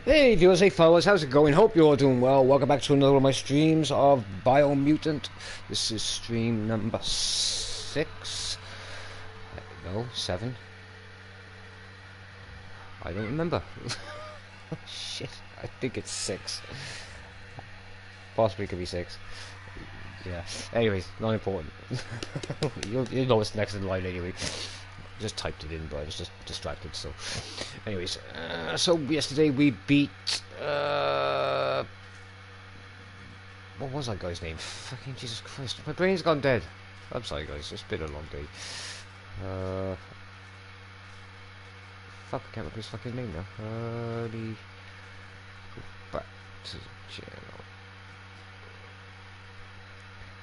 Hey viewers, hey fellas, how's it going? Hope you're all doing well. Welcome back to another of my streams of Biomutant. This is stream number 6. No, 7. I don't remember. Shit, I think it's 6. Possibly could be 6. Yeah. Anyways, not important. you'll know what's next in line anyway. Just typed it in, but I was just distracted. So, anyways, so yesterday we beat. What was that guy's name? Fucking Jesus Christ! My brain's gone dead. I'm sorry, guys. It's been a long day. Fuck! I can't remember his fucking name now. Go back to the channel.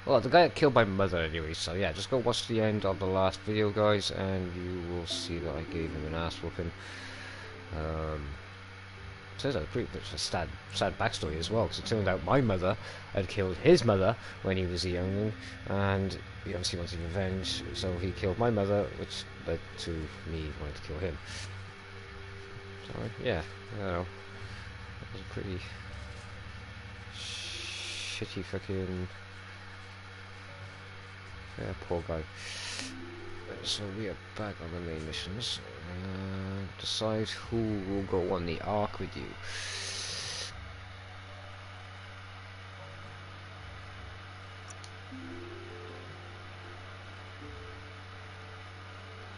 Well, the guy that killed my mother anyway, so yeah, just go watch the end of the last video, guys, and you will see that I gave him an ass whooping. Turns out a pretty much a sad backstory as well, because it turned out my mother had killed his mother when he was a youngling, and he obviously wanted revenge, so he killed my mother, which led to me wanting to kill him. So yeah, I don't know, it was a pretty shitty fucking... Yeah, poor guy. So we are back on the main missions. Decide who will go on the ark with you.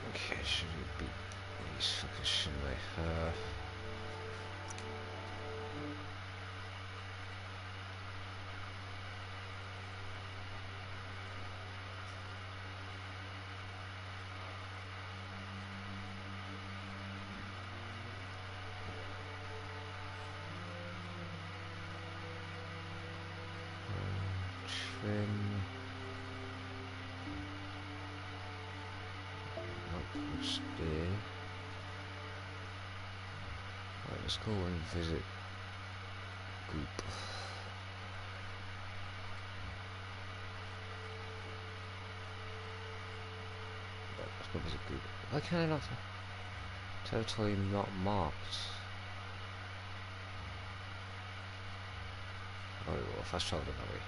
Okay, should we beat these fuckers, shouldn't I? Right, let's go and visit Goop. Right, let's go visit Goop. Why can I not? Territory not marked. Oh, well, fast travel that way.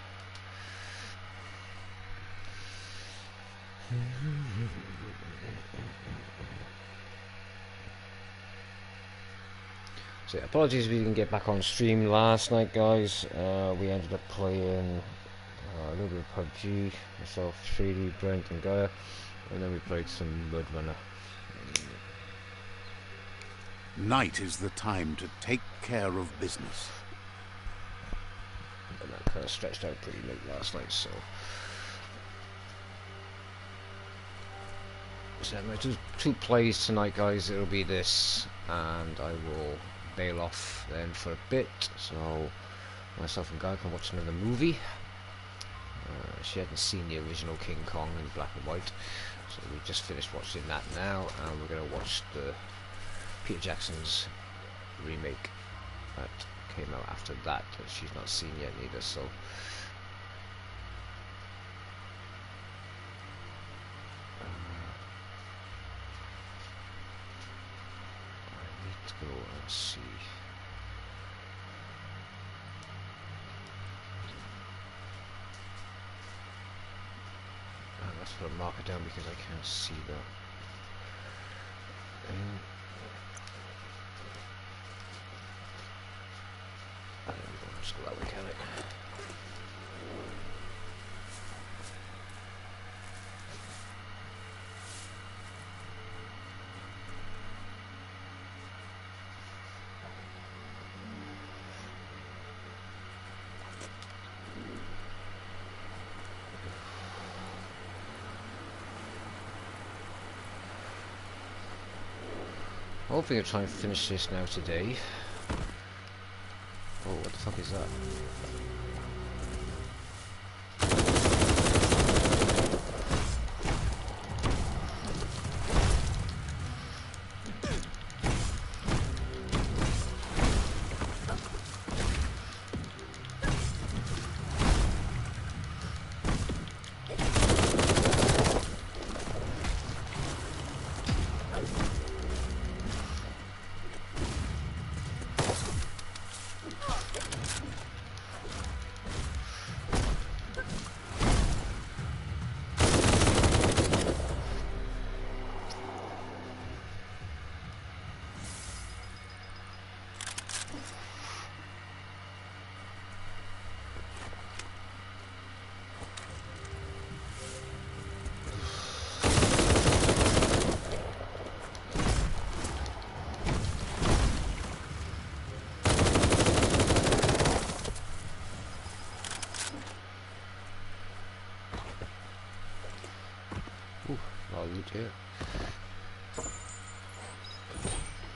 So yeah, apologies we didn't get back on stream last night, guys. We ended up playing a little bit of PUBG, myself, Shady, Brent and Gaia, and then we played some Mud Runner. Night is the time to take care of business. And that kind of stretched out pretty late last night, so... So I'm going to do 2 plays tonight, guys. It'll be this, and I will bail off then for a bit, so myself and Guy can watch another movie. She hadn't seen the original King Kong in black and white, so we just finished watching that now, and we're going to watch the Peter Jackson's remake that came out after that she's not seen yet either, so go and see. And let's put a marker down because I can't see that. There we go, let's go that way, can I? Hopefully I'll try and finish this now today. Oh, what the fuck is that?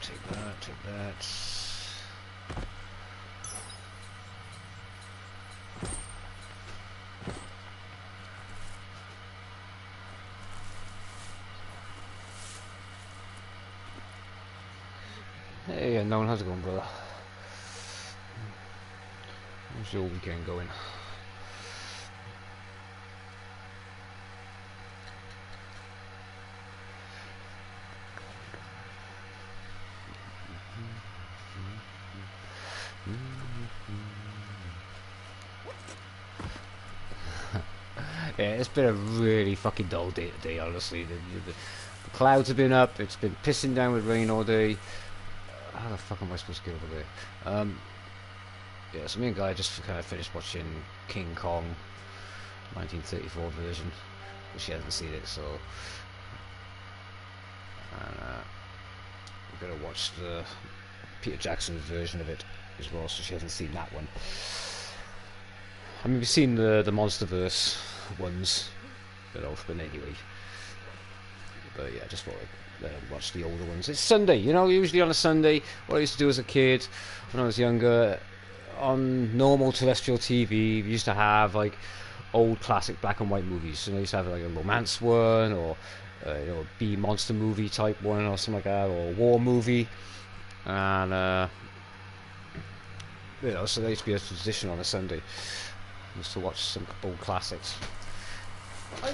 Take that, take that. Hey, unknown, how's it going, brother? How's your weekend going? Yeah, it's been a really fucking dull day today, honestly. The clouds have been up, it's been pissing down with rain all day. How the fuck am I supposed to get over there? Yeah, so me and Guy just kind of finished watching King Kong 1934 version, but she hasn't seen it, so and we're gonna watch the Peter Jackson version of it as well, so she hasn't seen that one. I mean, we've seen the MonsterVerse ones, but anyway. But yeah, I just thought I'd watch the older ones. It's Sunday, you know. Usually on a Sunday, what I used to do as a kid when I was younger, on normal terrestrial TV, we used to have like old classic black and white movies. You know, you used to have like a romance one, or you know, a B monster movie type one, or something like that, or a war movie, and you know, so there used to be a tradition on a Sunday. I used to watch some old classics. I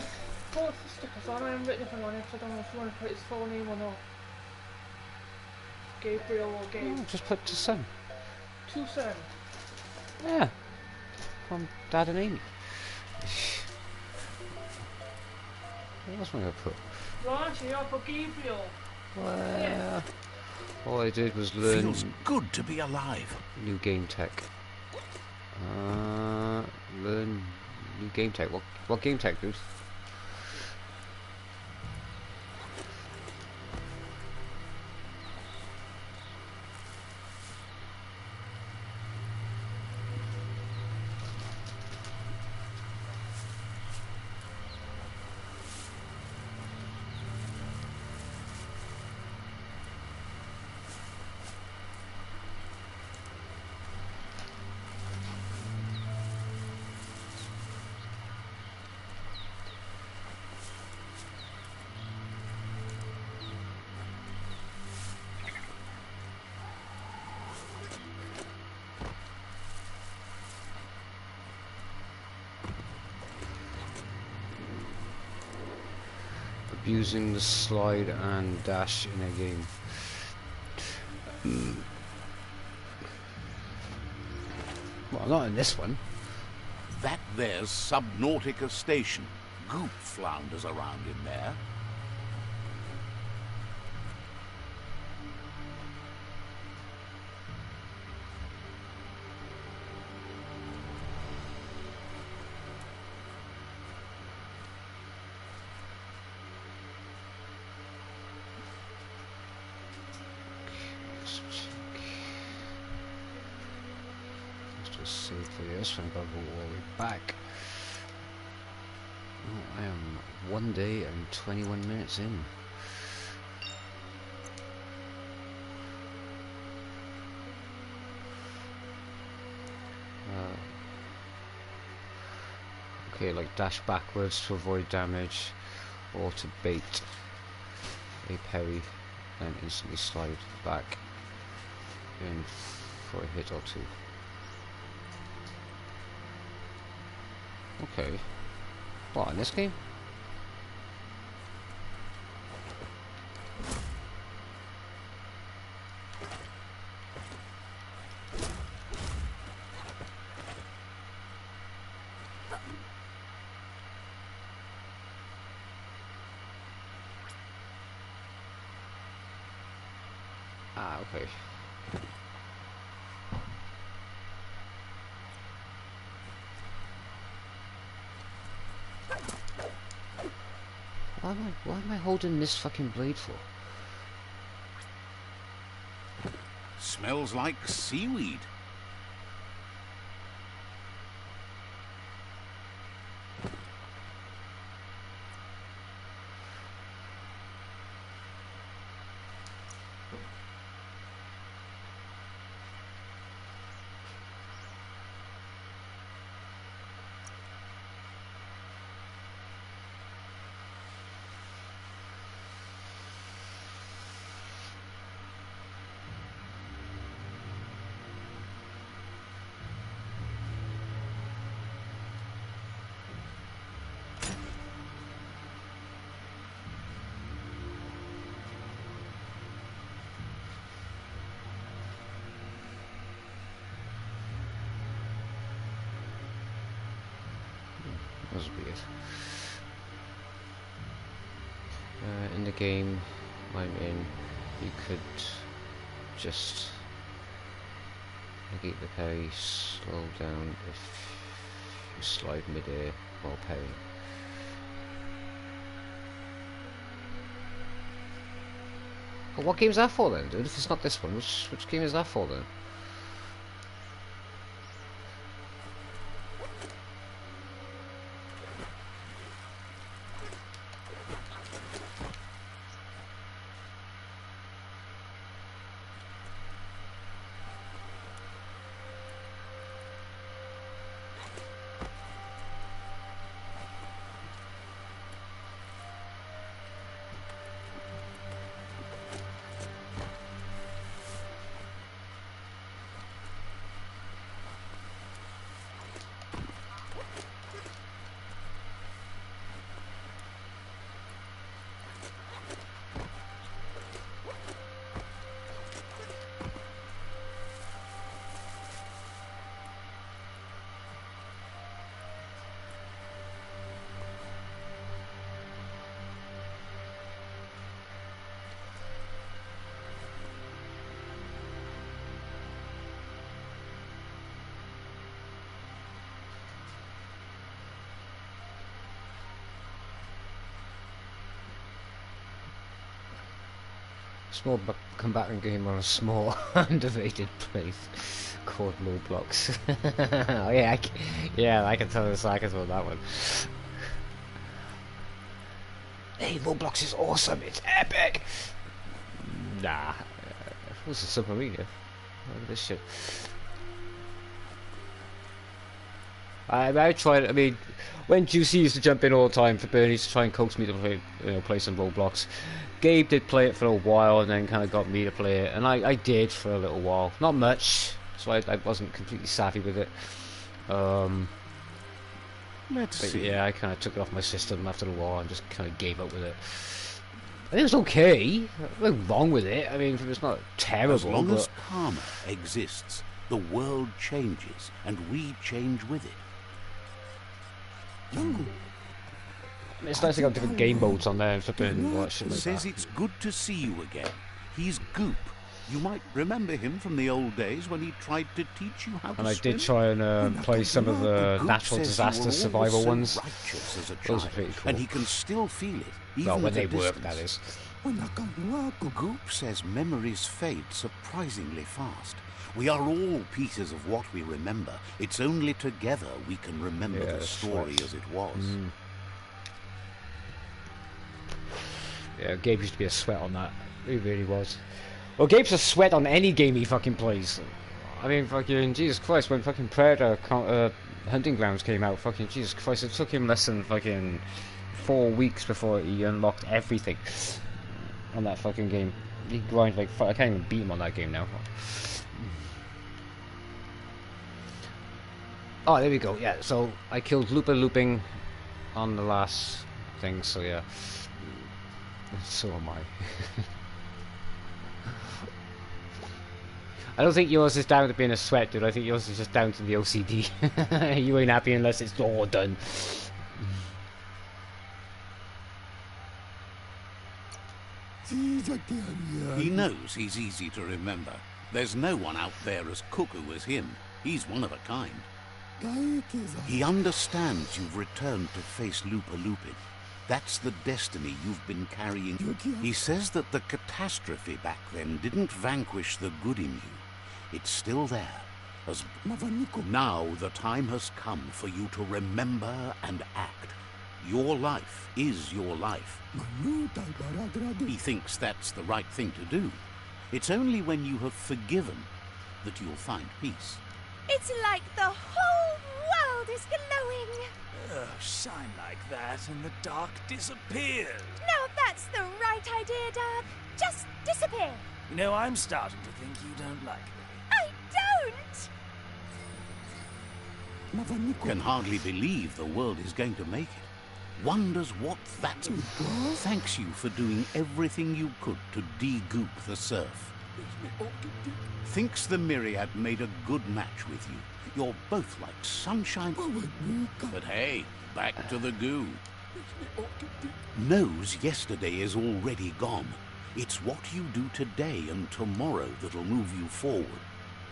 bought the stickers on, I haven't written anything on it, so I don't know if you want to put his full name or not. Gabriel or Gabe. Oh, just put to son. Two sons. Yeah, from Dad and Amy. What else am I going to put? Blanche, I put Gabriel. Well, Yeah. all I did was learn Feels good to be alive. new game tech. Learn new game tech. What game tech, dude? Abusing the slide and dash in a game. Well, not in this one. That there's Subnautica Station. Goop flounders around in there. Save for this one, gotta go all the way back. Oh, I am 1 day and 21 minutes in. Okay, like dash backwards to avoid damage, or to bait a parry and instantly slide back in for a hit or two. Okay. What, in this game? Ah, okay. Why am I holding this fucking blade for? Smells like seaweed. was weird. In the game I'm in, you could just negate the parry, slow down if you slide mid-air while parrying. But what game is that for then, dude? If it's not this one, which game is that for then? Small combatant game on a small underrated place called Roblox. Oh yeah, I can tell the cycles on that one. Hey, Roblox is awesome. It's epic. Nah, what's a submarine? Look at this shit. I tried. I mean, when Juicy used to jump in all the time for Bernie to try and coax me to play, play some Roblox. Gabe did play it for a while and then kind of got me to play it, and I did for a little while, not much, so I wasn't completely savvy with it. Let's see. Yeah, I kind of took it off my system after a while and just kind of gave up with it. I think it was okay. Nothing wrong with it. I mean, it's not terrible. As long as karma exists, the world changes, and we change with it. It's nice to got different game modes on there and flipping what shit like Says that. it's good to see you again. He's Goop. You might remember him from the old days when he tried to teach you how to And I swim. did try and play some of the Goop natural says disaster you were survival always so ones. righteous as a Those are child, pretty cool. and he can still feel it, even Well, when at they a work, distance. that is. Goop says memories fade surprisingly fast. We are all pieces of what we remember. It's only together we can remember Yeah, the that's story right. as it was. Yeah, Gabe used to be a sweat on that. He really was. Well, Gabe's a sweat on any game he fucking plays. I mean, fucking Jesus Christ, when fucking Predator Hunting Grounds came out, fucking Jesus Christ, it took him less than fucking 4 weeks before he unlocked everything on that fucking game. He grinded like I can't even beat him on that game now. Oh, there we go. Yeah, so I killed Looping on the last thing. So yeah, so am I. I don't think yours is down to being a sweat, dude. I think yours is just down to the OCD. You ain't happy unless it's all done. He knows he's easy to remember. There's no one out there as cuckoo as him. He's one of a kind. He understands you've returned to face Lupin. That's the destiny you've been carrying. He says that the catastrophe back then didn't vanquish the good in you. It's still there. Now the time has come for you to remember and act. Your life is your life. He thinks that's the right thing to do. It's only when you have forgiven that you'll find peace. It's like the whole world is glowing. Shine like that and the dark disappears. Now that's the right idea, Dad. Just disappear. You know, I'm starting to think you don't like me. I don't! Can hardly believe the world is going to make it. Wonders what that's... Thanks you for doing everything you could to de-goop the surf. Thinks the Myriad made a good match with you. You're both like sunshine. But hey, back to the goo. Knows yesterday is already gone. It's what you do today and tomorrow that'll move you forward.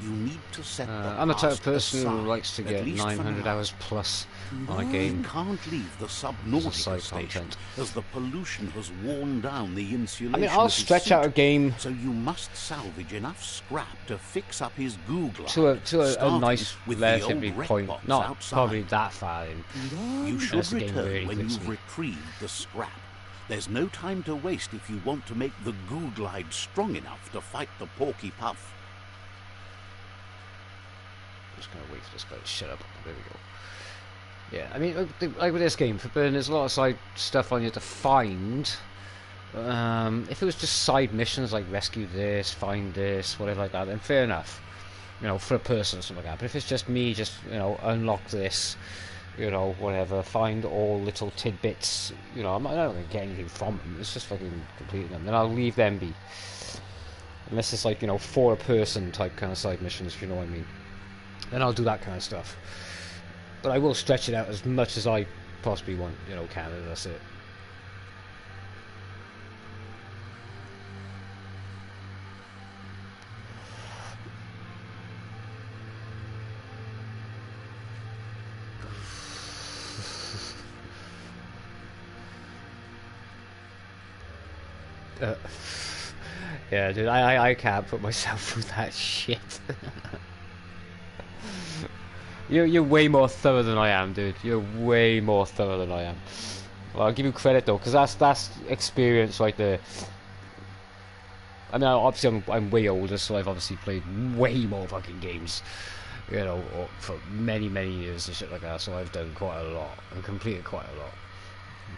You need to set the I'm the type of past person who aside, likes to at get least for 900 now. hours plus on a You game. can't leave the Subnautica side station, content. as the pollution has worn down the insulation. I mean, I'll of his stretch out a suit. game So you must salvage enough scrap to fix up his goo glide, to a starting nice, with relatively the old point. wreck box Not outside. probably that far in. You should Unless the game return really when grips you've me. retrieved the scrap. There's no time to waste if you want to make the goo glide strong enough to fight the Porky Puff. Just gonna wait for this guy to shut up. There we go. Yeah, I mean, like with this game, for Burn, there's a lot of side stuff on you to find. If it was just side missions like rescue this, find this, whatever like that, then fair enough. You know, for a person or something like that. But if it's just me, just, you know, unlock this, you know, whatever, find all little tidbits, you know, I'm not going to get anything from them. It's just fucking completing them. Then I'll leave them be. Unless it's like, you know, for a person type kind of side missions, if you know what I mean. Then I'll do that kind of stuff. But I will stretch it out as much as I possibly want, you know, can, and that's it. Yeah, dude, I can't put myself through that shit. You're way more thorough than I am, dude. You're way more thorough than I am. Well, I'll give you credit though, because that's experience right there. I mean, obviously I'm way older, so I've obviously played way more fucking games, you know, for many years and shit like that. So I've done quite a lot and completed quite a lot.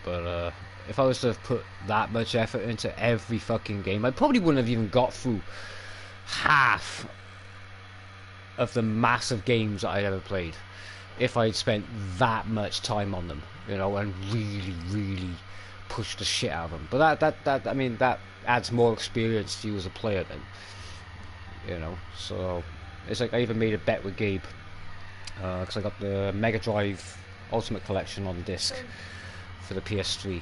But if I was to have put that much effort into every fucking game, I probably wouldn't have even got through half of the massive games that I'd ever played if I'd spent that much time on them, you know, and really pushed the shit out of them. But that I mean, that adds more experience to you as a player then, you know. So it's like I even made a bet with Gabe because I got the Mega Drive Ultimate Collection on disc for the PS3,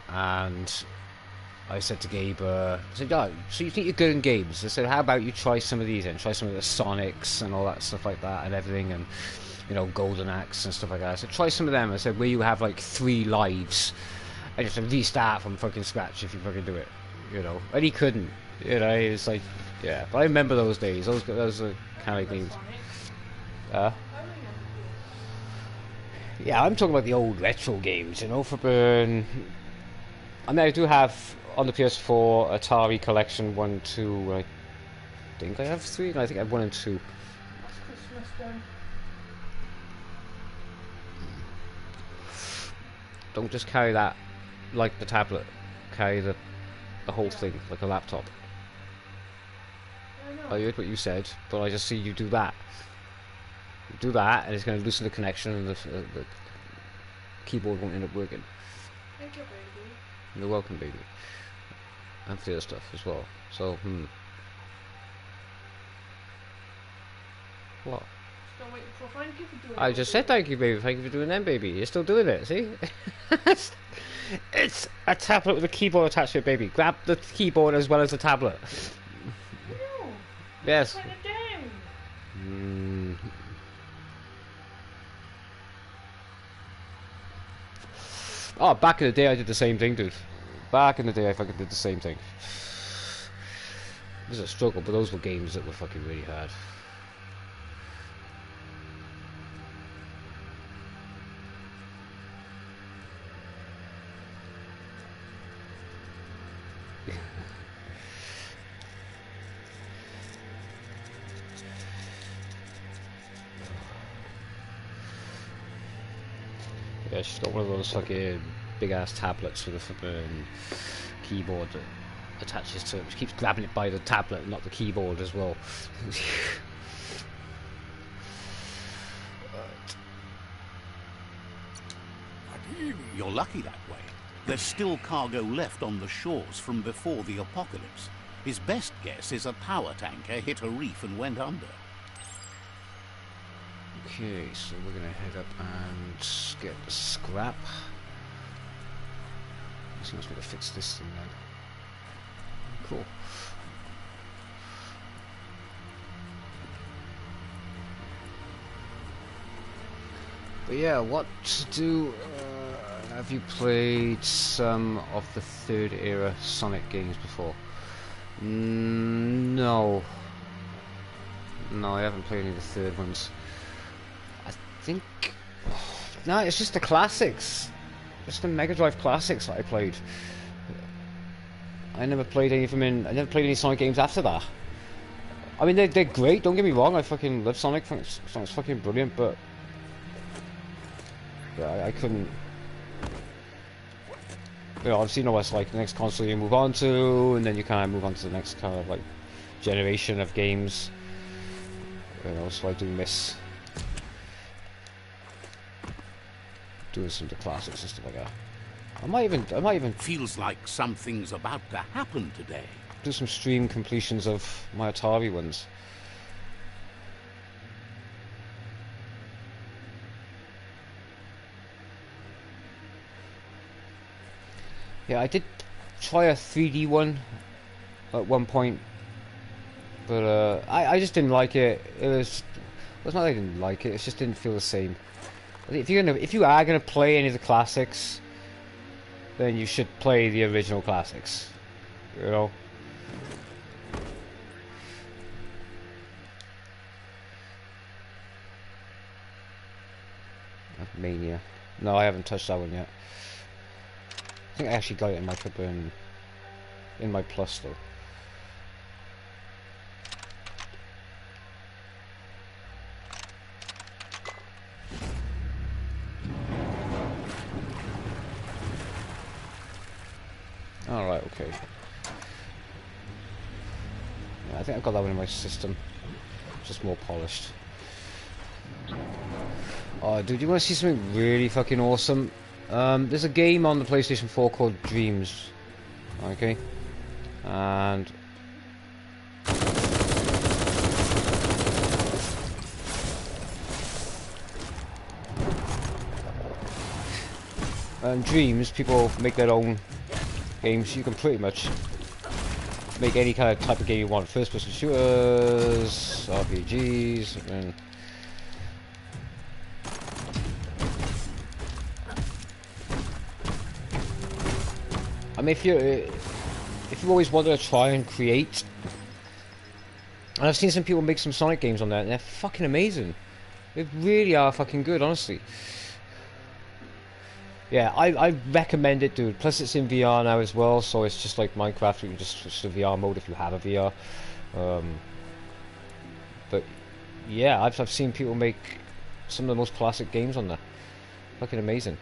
and I said to Gabe, I said, oh, so you think you're good in games? I said, how about you try some of these and try some of the Sonics and all that stuff like that and everything, and, you know, Golden Axe and stuff like that. I said, try some of them. I said, where you have like 3 lives and you have to restart from fucking scratch if you fucking do it, you know. And he couldn't, you know. He was like, yeah. But I remember those days. Those are kind of things. Yeah, I'm talking about the old retro games, you know, for Burn. I mean, I do have on the PS4 Atari Collection 1, 2. I think I have 3. No, I think I have 1 and 2. Christmas then. Don't just carry that like the tablet. Carry the whole thing like a laptop. I know. I heard what you said, but I just see you do that. You do that, and it's going to loosen the connection, and the keyboard won't end up working. Thank you, baby. You're welcome, baby. And for the other stuff as well. So, What? Still waiting for thank you for doing I it, just baby. said thank you, baby. Thank you for doing them, baby. You're still doing it, see? It's a tablet with a keyboard attached to it, baby. Grab the keyboard as well as the tablet. No. Yes. Put it down. Oh, back in the day I did the same thing, dude. Back in the day I fucking did the same thing. It was a struggle, but those were games that were fucking really hard. Yeah, she's got one of those fucking big ass tablets with a fucking keyboard that attaches to it. She keeps grabbing it by the tablet, not the keyboard as well. You're lucky that way. There's still cargo left on the shores from before the apocalypse. His best guess is a power tanker hit a reef and went under. Okay, so we're gonna head up and get the scrap. Let's see what's going to fix this thing then. Cool. But yeah, what to do? Have you played some of the third era Sonic games before? No. No, I haven't played any of the third ones. I think... No, it's just the classics. Just the Mega Drive classics that I played. I never played any of them in... I never played any Sonic games after that. I mean, they're great, don't get me wrong. I fucking love Sonic. Sonic's fucking brilliant, but... Yeah, I couldn't... You know, obviously, you know what it's like. The next console you move on to, and then you kind of move on to the next kind of, like, generation of games. You know, so I do miss... doing some of the classics and stuff like that. I might even Feels like something's about to happen today. do some stream completions of my Atari ones. Yeah, I did try a 3D one at one point, but I just didn't like it. It's not that I didn't like it. It just didn't feel the same. If you are gonna play any of the classics, then you should play the original classics. You know. Mania. No, I haven't touched that one yet. I think I actually got it in my in my plus though. Alright, okay. Yeah, I think I've got that one in my system. Just more polished. Oh, dude, you want to see something really fucking awesome? There's a game on the PlayStation 4 called Dreams. Okay? And... Dreams, people make their own games. You can pretty much make any kind of type of game you want. First person shooters, RPGs, and... I mean, if you've always wanted to try and create, and I've seen some people make some Sonic games on there, and they're fucking amazing. They really are fucking good, honestly. Yeah, I recommend it, dude. Plus, it's in VR now as well, so it's just like Minecraft. You can just switch to VR mode if you have a VR. But yeah, I've seen people make some of the most classic games on there. Fucking amazing.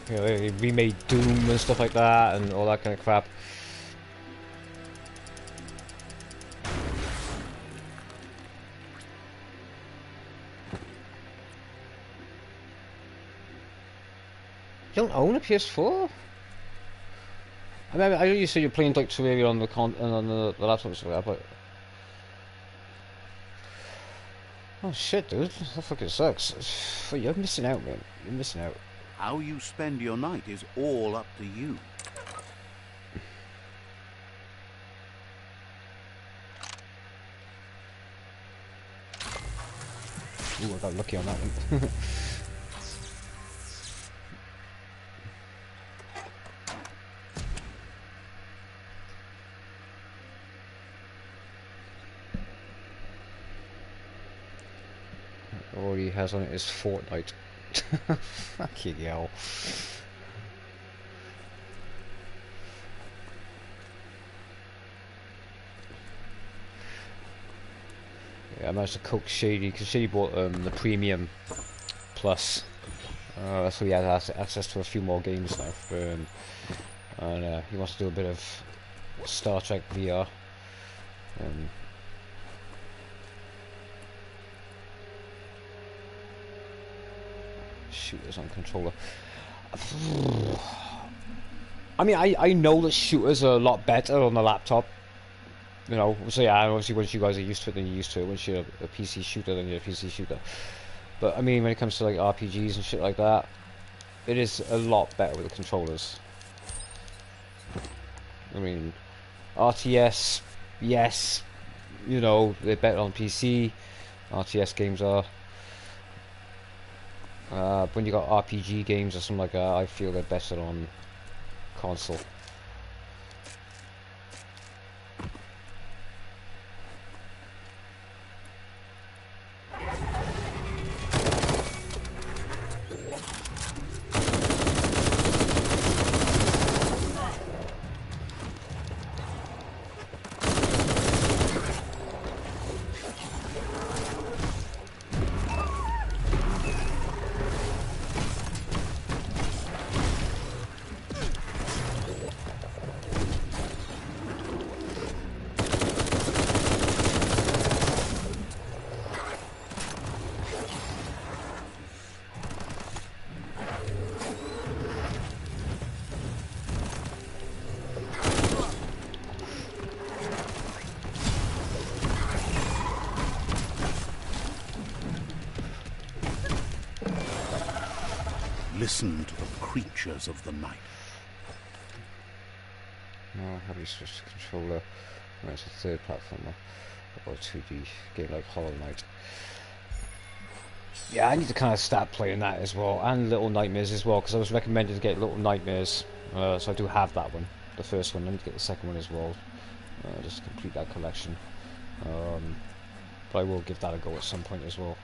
You know, they remade Doom and stuff like that, and all that kind of crap. You don't own a PS4? I mean, I know you said you're playing like Terraria on the laptop and stuff like that, but... Oh shit, dude. That fucking sucks. You're missing out, man. You're missing out. How you spend your night is all up to you. Ooh, I got lucky on that one. All he has on it is Fortnite. Fucking hell. Yeah, I managed to coax Shady, because Shady bought the Premium Plus. So he has access to a few more games now. And he wants to do a bit of Star Trek VR. shooters on controller. I mean, I know that shooters are a lot better on the laptop. You know, so yeah, obviously once you guys are used to it, then you're used to it. Once you're a PC shooter, then you're a PC shooter. But I mean, when it comes to like RPGs and shit like that, it is a lot better with the controllers. I mean, RTS, yes, you know, they're better on PC. RTS games are. When you got RPG games or something like that, I feel they're better on console. Listen to the creatures of the night. No, how do you switch the controller? No, it's a third platformer or 2D game like Hollow Knight. Yeah, I need to kind of start playing that as well, and Little Nightmares as well, because I was recommended to get Little Nightmares, so I do have that one, the first one. I need to get the second one as well, just to complete that collection. But I will give that a go at some point as well.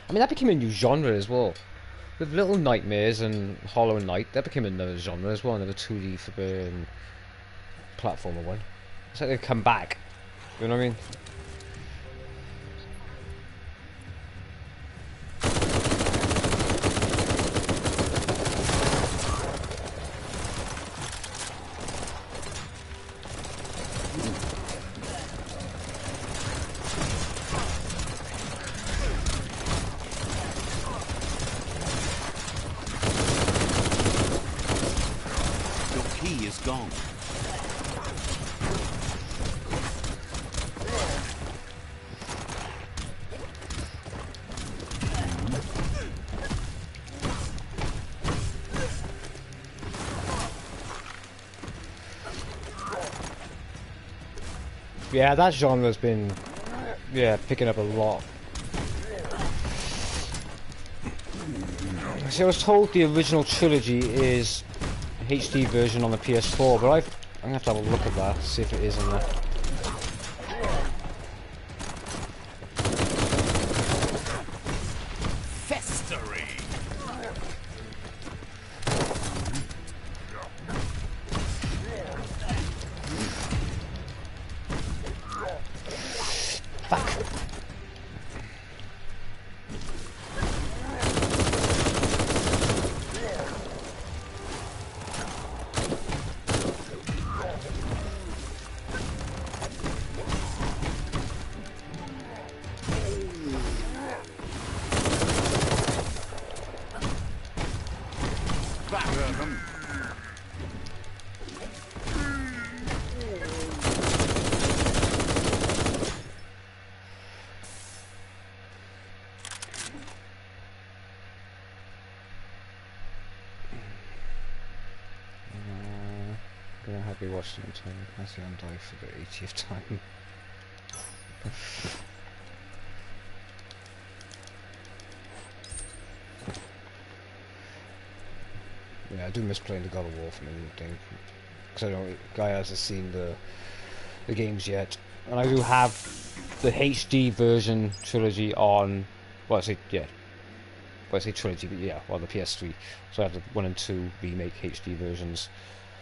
I mean, that became a new genre as well. With Little Nightmares and Hollow Knight, that became another genre as well, another 2D platformer one. It's like they've come back. You know what I mean? Gone. Yeah, that genre's been, picking up a lot. See, I was told the original trilogy is HD version on the PS4, but I'm gonna have to have a look at that, see if it is in there. Festering. Fuck. Gonna have you watched it until I see I'm dying for the 80th time. Yeah, I do miss playing the God of War from anything, because I don't. Guy hasn't seen the games yet, and I do have the HD version trilogy on. Well, I say trilogy, but yeah, on the PS3. So I have the 1 and 2 remake HD versions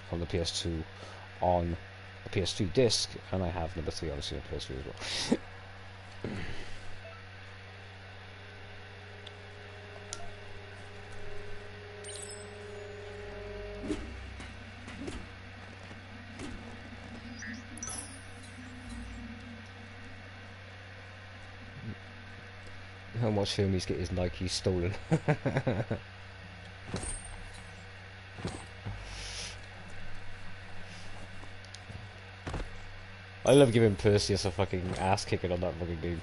from the PS2 on the PS3 disc, and I have number 3 obviously on PS3 as well. and watch Hermes get his Nikes stolen. I love giving Perseus a fucking ass kicking on that fucking game.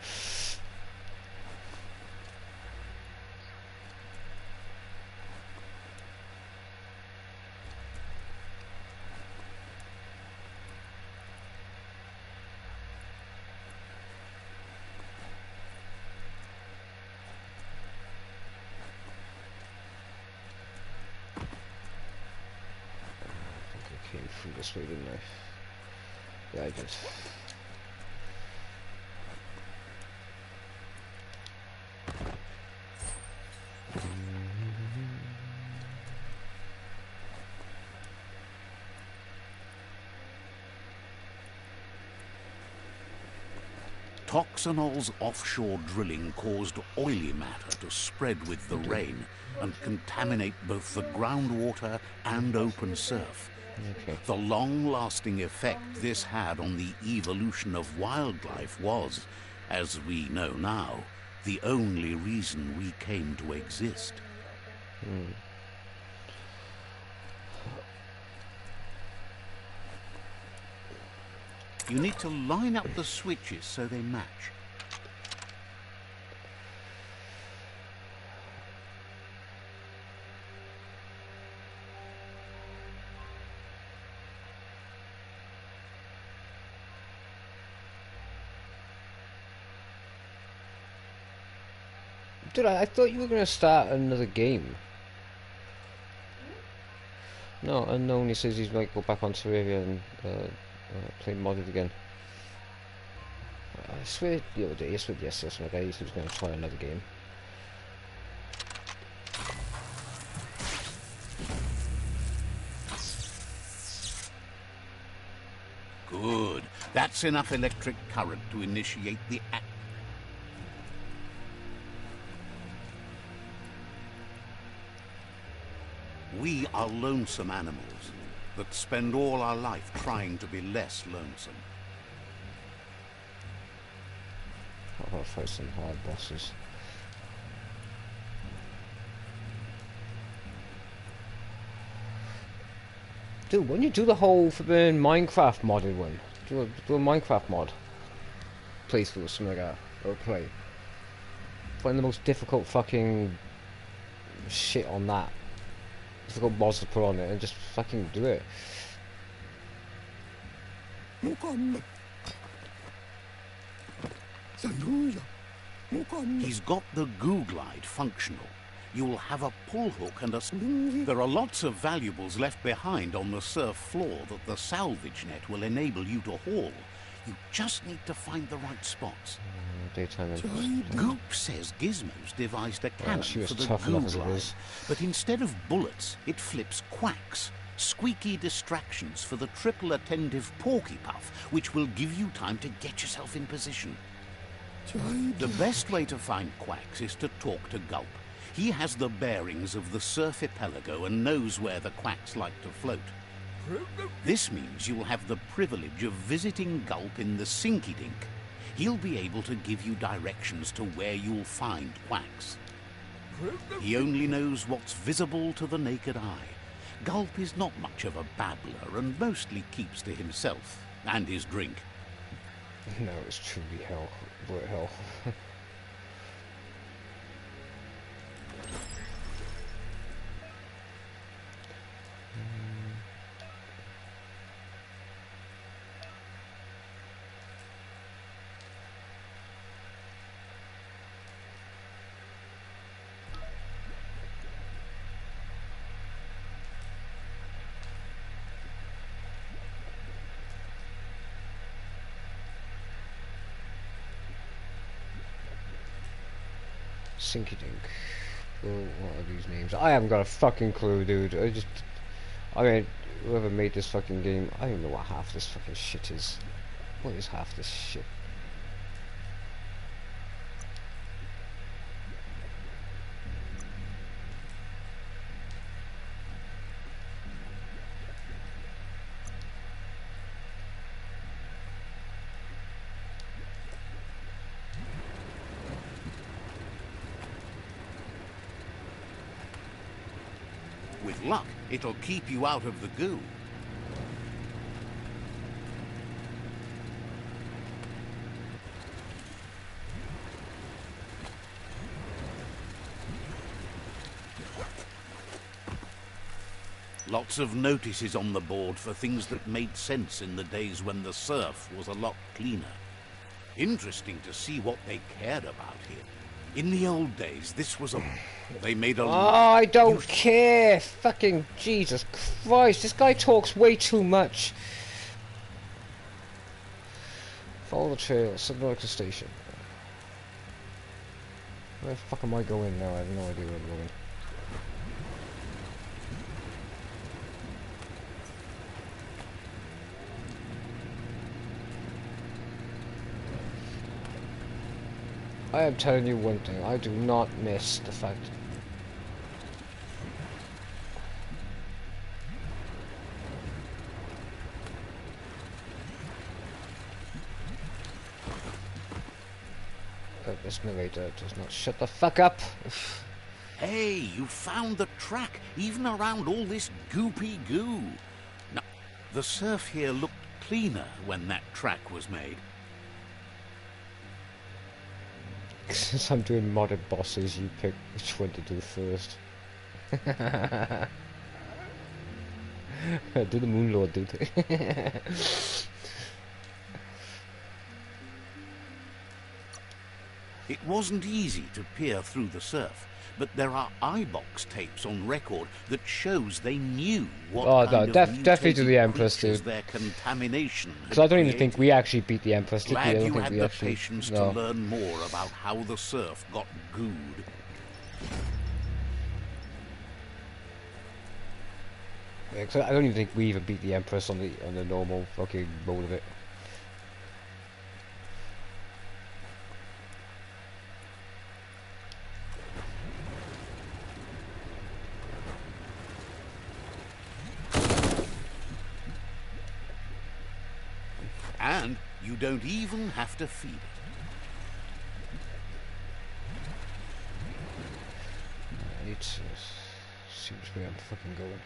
I came through this way, didn't I? Yeah, I did. Toxanol's offshore drilling caused oily matter to spread with the rain and contaminate both the groundwater and open surf. Okay. The long-lasting effect this had on the evolution of wildlife was, as we know now, the only reason we came to exist. You need to line up the switches so they match. Dude, I thought you were going to start another game. No, Unknown, he says he's might go back on Terraria and play modded again. I swear the other day, yesterday or something like that, he was going to try another game. Good. That's enough electric current to initiate the act. We are lonesome animals that spend all our life trying to be less lonesome. I'll fight some hard bosses. Dude, when you do the whole flipping Minecraft modded one, do a Minecraft mod playthrough or something like that, or play. Find the most difficult fucking shit on that. Difficult mods to put on it and just fucking do it. He's got the goo glide functional. You'll have a pull hook and a... There are lots of valuables left behind on the surf floor that the salvage net will enable you to haul. You just need to find the right spots. Daytime. Goop says Gizmo's devised a cannon she was for the tough goo enough as it glide, is. but instead of bullets, it flips quacks. Squeaky distractions for the triple attentive porky puff, which will give you time to get yourself in position. The best way to find quacks is to talk to Gulp. He has the bearings of the surf archipelago and knows where the quacks like to float. This means you'll have the privilege of visiting Gulp in the Sinky Dink. He'll be able to give you directions to where you'll find quacks. He only knows what's visible to the naked eye. Gulp is not much of a babbler and mostly keeps to himself and his drink. No, it's truly hell. What hell? Sinky Dink. Oh, what are these names? I haven't got a fucking clue, dude. I mean, whoever made this fucking game, I don't even know what half this fucking shit is. What is half this shit? With luck, it'll keep you out of the goo. Lots of notices on the board for things that made sense in the days when the surf was a lot cleaner. Interesting to see what they cared about here. In the old days, this was a... They made a... Oh, I don't care! Fucking Jesus Christ, this guy talks way too much. Follow the trail, submerge the station. Where the fuck am I going now? I have no idea where I'm going. I am telling you one thing, I do not miss the fact that this narrator does not shut the fuck up. Hey, you found the track, even around all this goopy goo. Now, the surf here looked cleaner when that track was made. Since I'm doing modded bosses, you pick which one to do first. Do the Moonlord, dude. It wasn't easy to peer through the surf, but there are iBox tapes on record that shows they knew what definitely to the mutated Empress, creatures dude. their contamination had Because I don't even created. think we actually beat the Empress, did we? I Glad don't you think had we the actually... patience no. to learn more about how the surf got gooed. Yeah, 'cause I don't even think we even beat the Empress on the normal fucking mode of it. And you don't even have to feed it. I need to see which way I'm fucking going.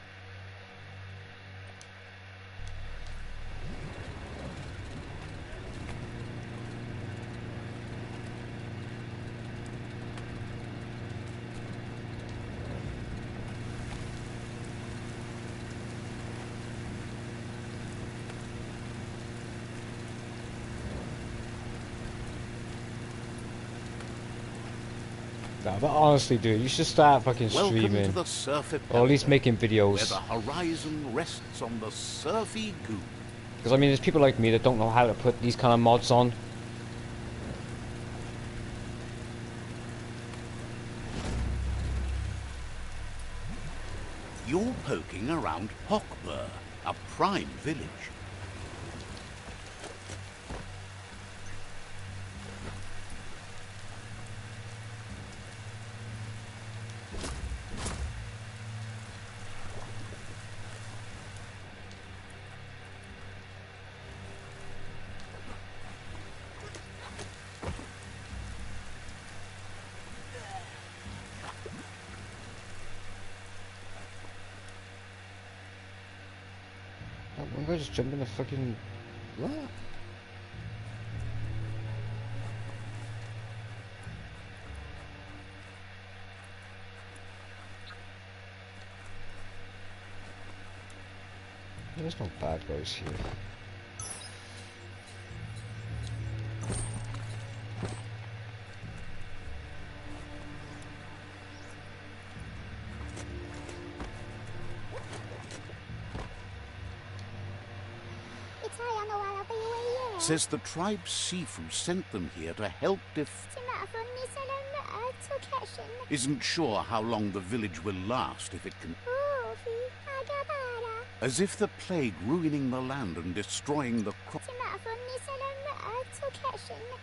No, but honestly, dude, you should start fucking Welcome streaming, to the surf or at least making where videos. the horizon rests on the surfy goo. Because I mean, there's people like me that don't know how to put these kind of mods on. You're poking around Hockbur, a prime village. Oh, one guy just jumped in the fucking... What? There's no bad guys here. Says the tribe's Sifu sent them here to help Isn't sure how long the village will last if it can... As if the plague ruining the land and destroying the crop...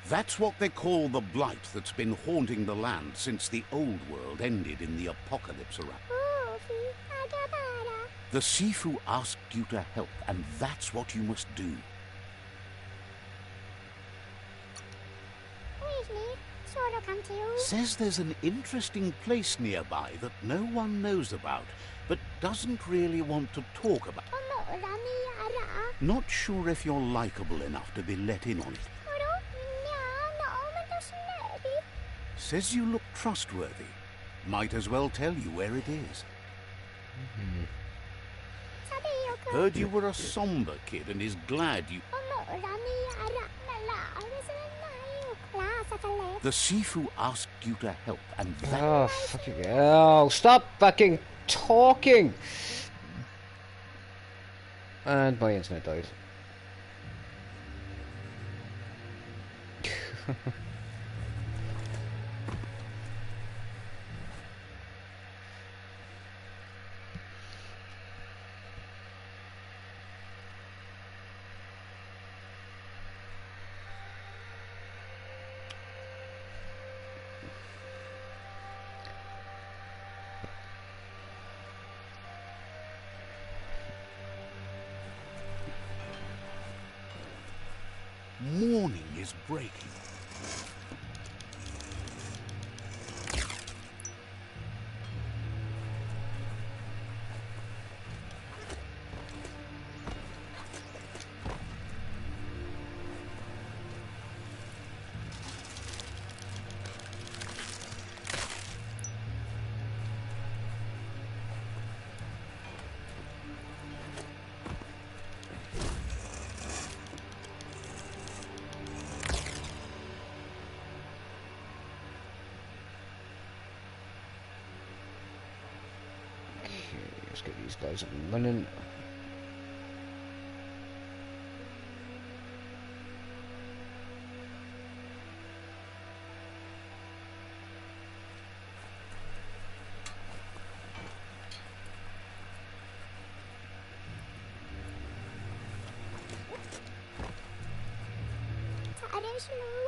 That's what they call the blight that's been haunting the land since the old world ended in the apocalypse around. The Sifu asked you to help, and that's what you must do. Says there's an interesting place nearby that no one knows about, but doesn't really want to talk about. Not sure if you're likable enough to be let in on it. Says you look trustworthy. Might as well tell you where it is. Heard you were a somber kid and is glad you... The Sifu asked you to help and that... Oh, fucking hell. Stop fucking talking! And my internet died. Morning is breaking. Let's get these guys up and running.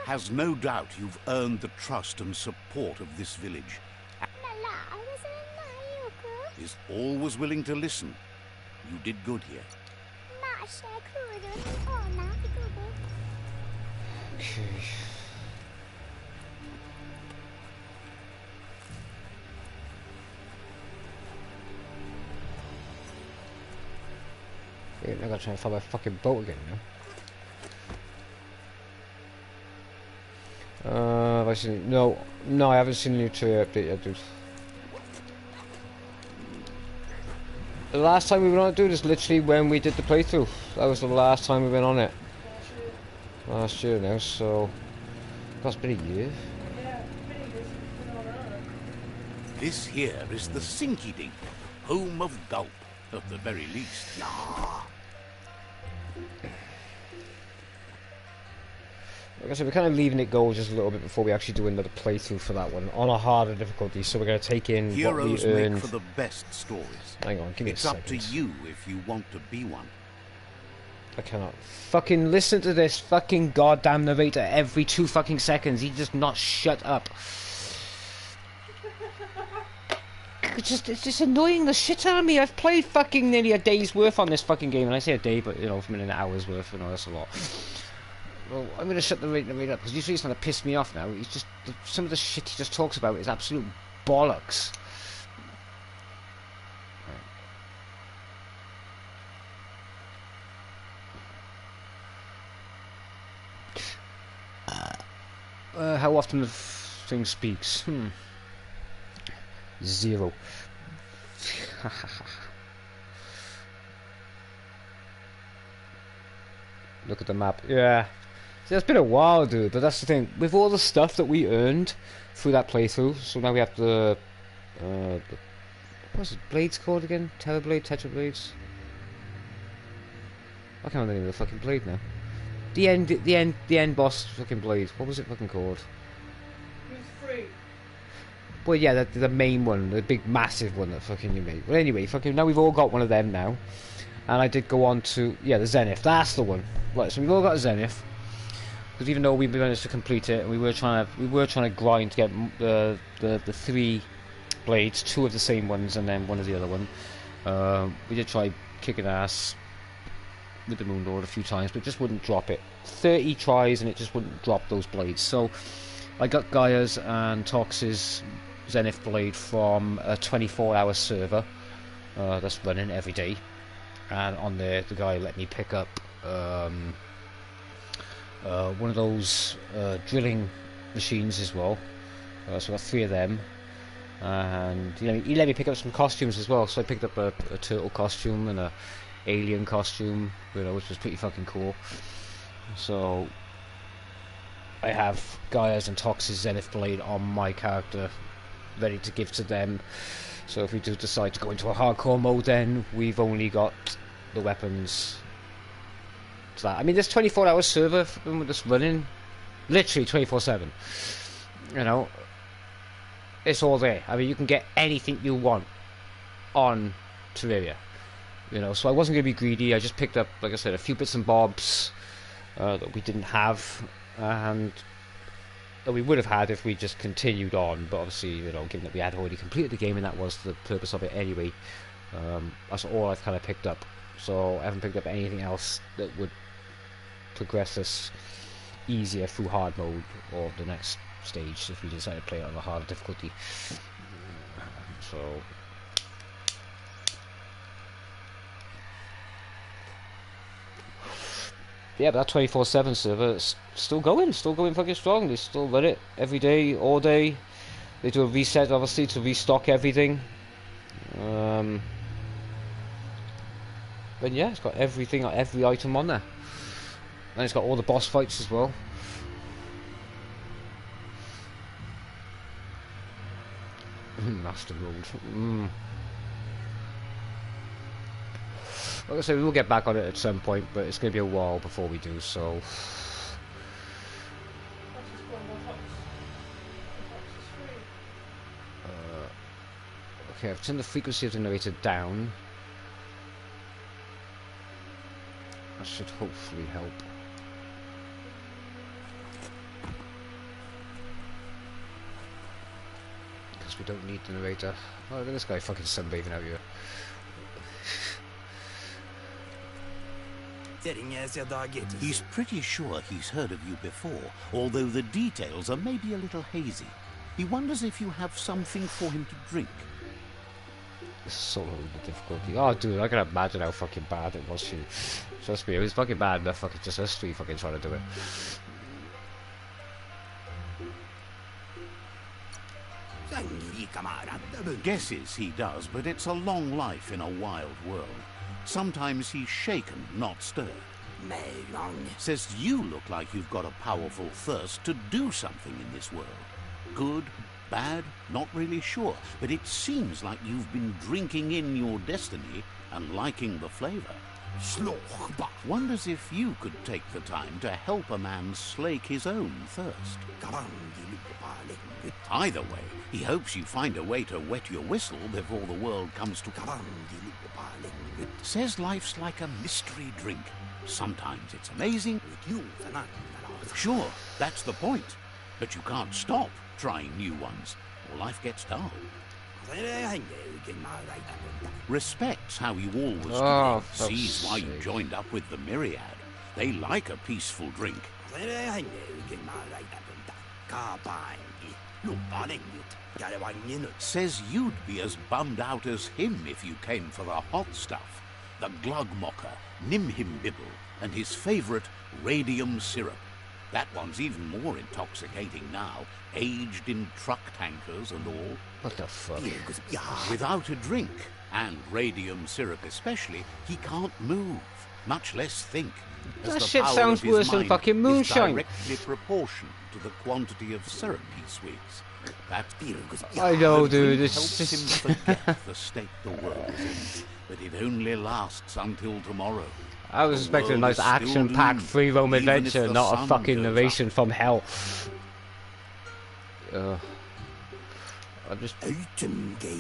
Has no doubt you've earned the trust and support of this village. Is always willing to listen. You did good here. Okay. Yeah, I gotta try and find my fucking boat again now. Have I seen... No, I haven't seen the new trailer update yet, dude. The last time we went on it, dude, is literally when we did the playthrough. That was the last time we went on it. Last year now, so... That's been a year. This here is the Sinky Dink, home of Gulp, at the very least. Like I said, we're kind of leaving it go just a little bit before we actually do another playthrough for that one on a harder difficulty. So we're going to take in Heroes what we earned. make for the best stories. Hang on, give me It's a up second. to you if you want to be one. I cannot fucking listen to this fucking goddamn narrator every 2 fucking seconds. He just not shut up. It's just annoying the shit out of me. I've played fucking nearly a day's worth on this fucking game, and I say a day, but you know, from an hour's worth, you know, that's a lot. Well, I'm gonna shut the narrator up because usually it's gonna piss me off now. He's just some of the shit he just talks about is absolute bollocks. How often the thing speaks? 0. Look at the map. Yeah. See, it's been a while, dude, but that's the thing. With all the stuff that we earned through that playthrough, so now we have the what's it, blades called again? Terrorblade, Tetrablades? I can't remember the name of the fucking blade now. The end boss fucking blade. What was it fucking called? Well, yeah, the main one, the big massive one that fucking you made. Well, anyway, fucking now we've all got one of them now, and I did go on to the Zenith. That's the one. Right, so we've all got a Zenith, because even though we managed to complete it, and we were trying to grind to get the 3 blades, 2 of the same ones, and then 1 of the other one. We did try kicking ass with the Moon Lord a few times, but it just wouldn't drop it. 30 tries and it just wouldn't drop those blades. So I got Gaia's and Tox's Zenith Blade from a 24-hour server that's running every day, and on there the guy let me pick up one of those drilling machines as well. So I got 3 of them, and he let me pick up some costumes as well. So I picked up a turtle costume and a alien costume, which was pretty fucking cool. So I have Gaia's and Tox's Zenith Blade on my character, ready to give to them. So if we do decide to go into a hardcore mode, then we've only got the weapons to that. I mean, this 24-hour server that's running, literally 24/7. It's all there. I mean, you can get anything you want on Terraria. So I wasn't going to be greedy. I just picked up, like I said, a few bits and bobs that we didn't have, and that we would have had if we just continued on. But obviously, given that we had already completed the game, and that was the purpose of it anyway, that's all I've kind of picked up. So I haven't picked up anything else that would progress us easier through hard mode or the next stage if we decide to play it on a harder difficulty. So yeah, but that 24/7 server is still going fucking strong. They still run it every day, all day. They do a reset, obviously, to restock everything. But yeah, it's got everything, every item on there, and it's got all the boss fights as well. Master mode. Like I said, we will get back on it at some point, but it's going to be a while before we do so. Okay, I've turned the frequency of the narrator down. That should hopefully help. Because we don't need the narrator. Oh, look at this guy fucking sunbathing out here. He's pretty sure he's heard of you before, although the details are maybe a little hazy. He wonders if you have something for him to drink. It's so low the difficulty. Oh, dude, I can imagine how fucking bad it was for you. Trust me, it was fucking bad enough. Fucking just us 3 fucking trying to do it. Guesses he does, but it's a long life in a wild world. Sometimes he's shaken, not stirred. Says you look like you've got a powerful thirst to do something in this world. Good, bad, not really sure, but it seems like you've been drinking in your destiny and liking the flavor. Wonders if you could take the time to help a man slake his own thirst. Either way, he hopes you find a way to wet your whistle before the world comes to... Says life's like a mystery drink. Sometimes it's amazing. Sure, that's the point. But you can't stop trying new ones, or life gets dull. Respects how you always do. Sees why you joined up with the Myriad. They like a peaceful drink. Says you'd be as bummed out as him if you came for the hot stuff. The Glugmocker, Nimhimbibble, and his favourite radium syrup. That one's even more intoxicating now, aged in truck tankers and all. What the fuck? Without a drink, and radium syrup especially, he can't move, much less think. as That the shit power sounds of his worse than mind fucking is moonshine. directly proportional to the quantity of syrup he swigs. That I know, dude. helps It's him just forget the state the world is in, but it only lasts until tomorrow. I was The expecting a world nice is still action-packed doomed, free roam even if adventure, the not a sun fucking goes up. narration from hell.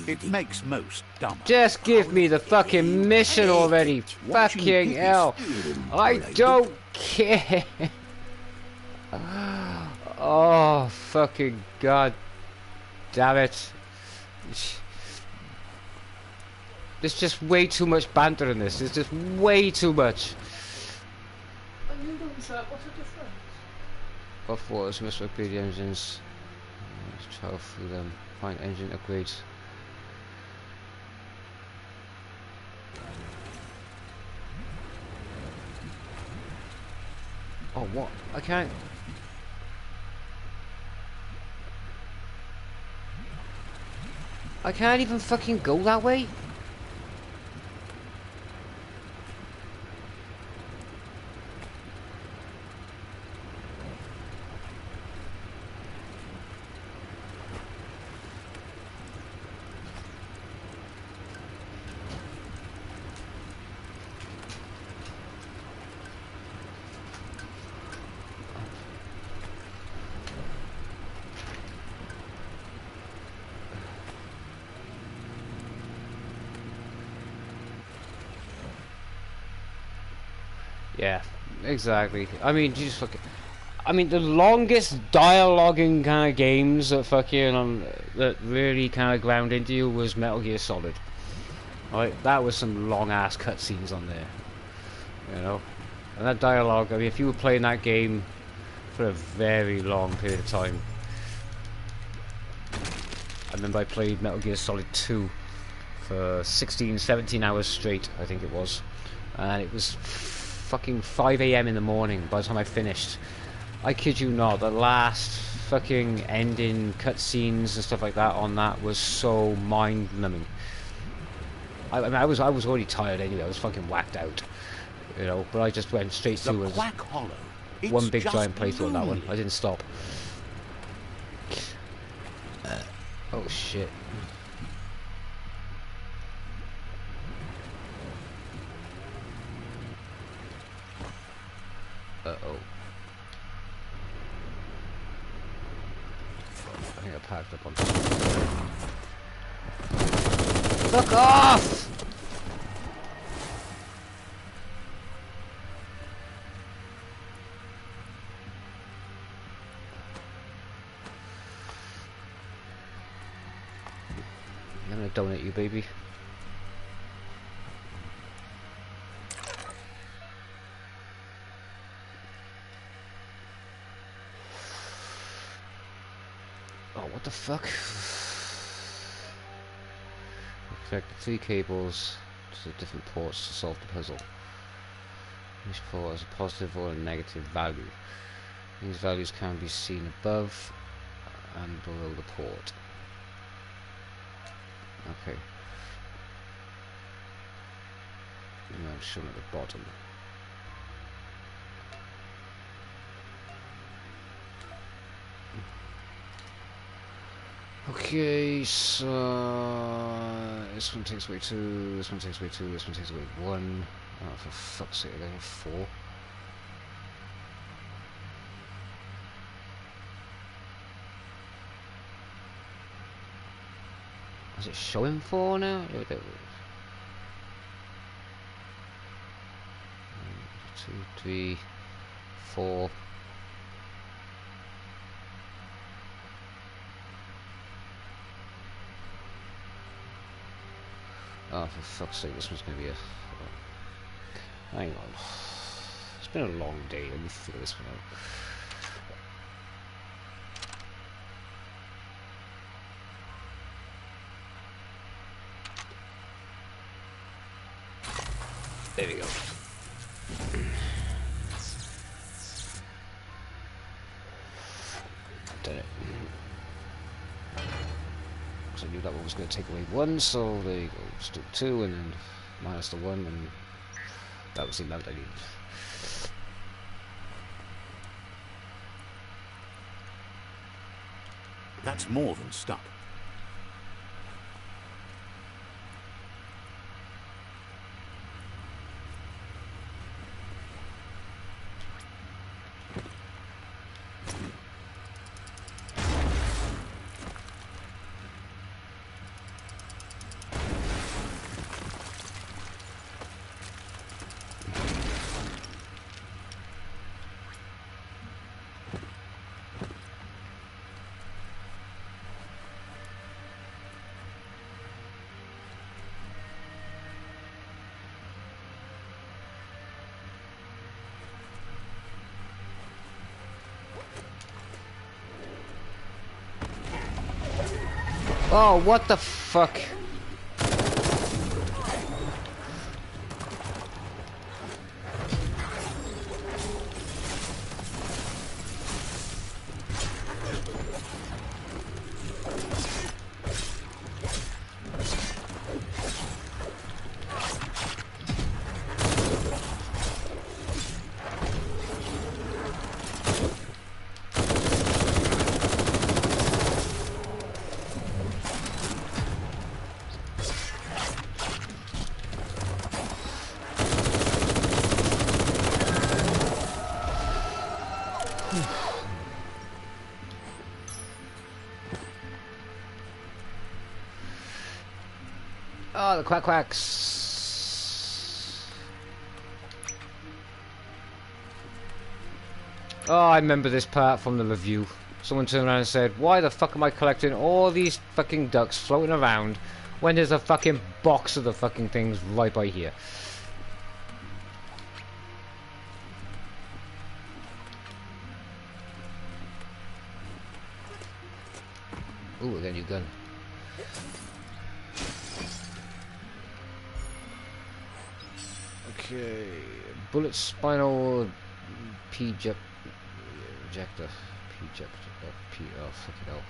It makes most dumber. Just give me the fucking mission already. Watching Fucking Pippi's hell. film I like don't care. Oh, fucking god damn it. There's just way too much banter in this. There's just way too much. And you don't shirt, what's the difference? Buff waters, Mr. Speed engines. Let's travel through them. Find engine upgrades. Oh, what? I can't. I can't even fucking go that way. Yeah, exactly. I mean, you just fucking. I mean, the longest dialoguing kind of games that fucking that really kind of ground into you was Metal Gear Solid. Right, that was some long ass cutscenes on there, you know. And that dialogue. I mean, if you were playing that game for a very long period of time, I remember I played Metal Gear Solid 2 for 16, 17 hours straight. I think it was, and it was fucking 5 a.m. in the morning by the time I finished. I kid you not, the last fucking ending cutscenes and stuff like that on that was so mind-numbing. I mean, I was already tired anyway. I was fucking whacked out, you know. But I just went straight through as Black Hollow. one big giant playthrough on that one. I didn't stop. Oh shit. Uh-oh. I think I packed up on something. Fuck off! I'm gonna donate you, baby. Oh, what the fuck? Connect the 3 cables to the different ports to solve the puzzle. Each port has a positive or a negative value. These values can be seen above and below the port. Okay. And then shown at the bottom. Okay, so this one takes away 2, this one takes away 2, this one takes away 1. Oh, for fuck's sake, I have 4. Is it showing 4 now? 1, 2, 3, 4. Oh, for fuck's sake, this one's gonna be a... Hang on. It's been a long day, let me figure this one out. There we go. Done it. So I knew that one was going to take away 1, so there you go. Just do 2 and then minus the 1, and that was the amount I needed. That's more than stuck. Oh, what the fuck? Oh, the quack quacks. Oh, I remember this part from the review. Someone turned around and said, why the fuck am I collecting all these fucking ducks floating around when there's a fucking box of the fucking things right by here? Ooh, I got a new gun. Okay, bullet spinal ejector. Oh, fucking hell.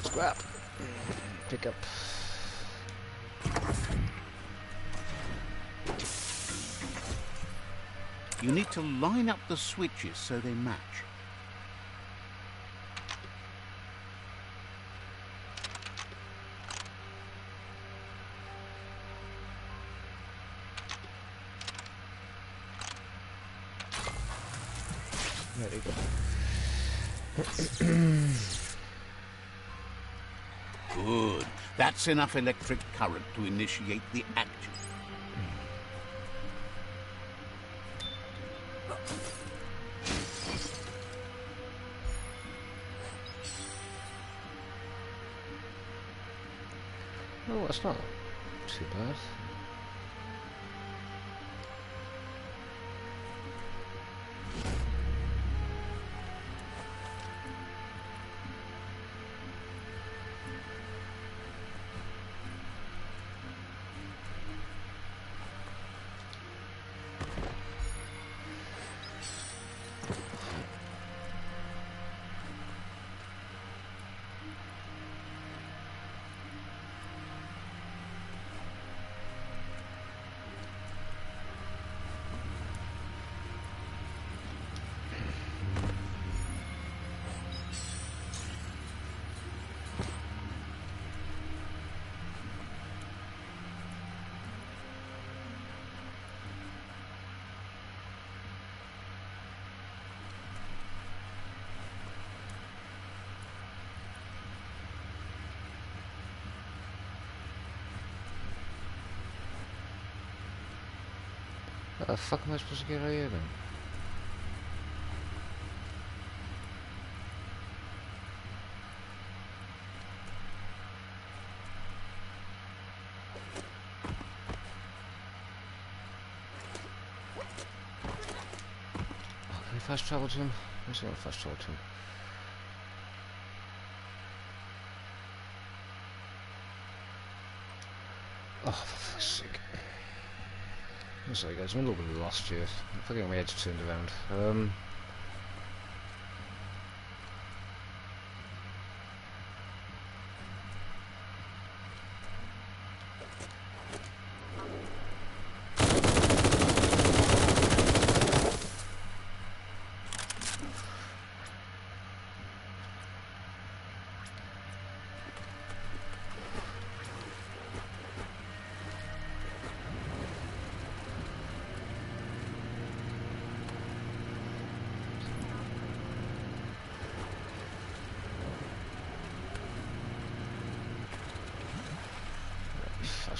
Scrap. Pick up. You need to line up the switches so they match. There you go. Good. That's enough electric current to initiate the action. Oh, that's not too bad. How the fuck am I supposed to get out of here then? Oh, can we fast travel to him? Let's see if I fast travel to him. Oh, for fuck's sake. I'm sorry guys, I'm a little bit lost here. I forget my head's turned around.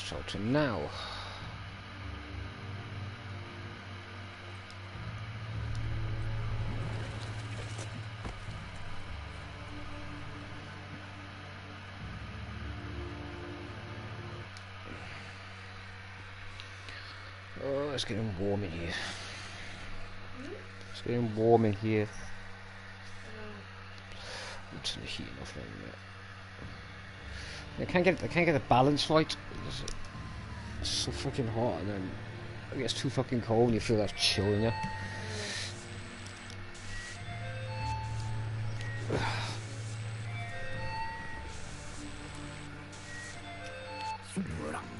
So to now. Oh, it's getting warm in here. It's getting warm in here. I'll turn the heating off in a minute. I can't get the balance right. It's so freaking hot, and then it gets too fucking cold, and you feel that chill in you.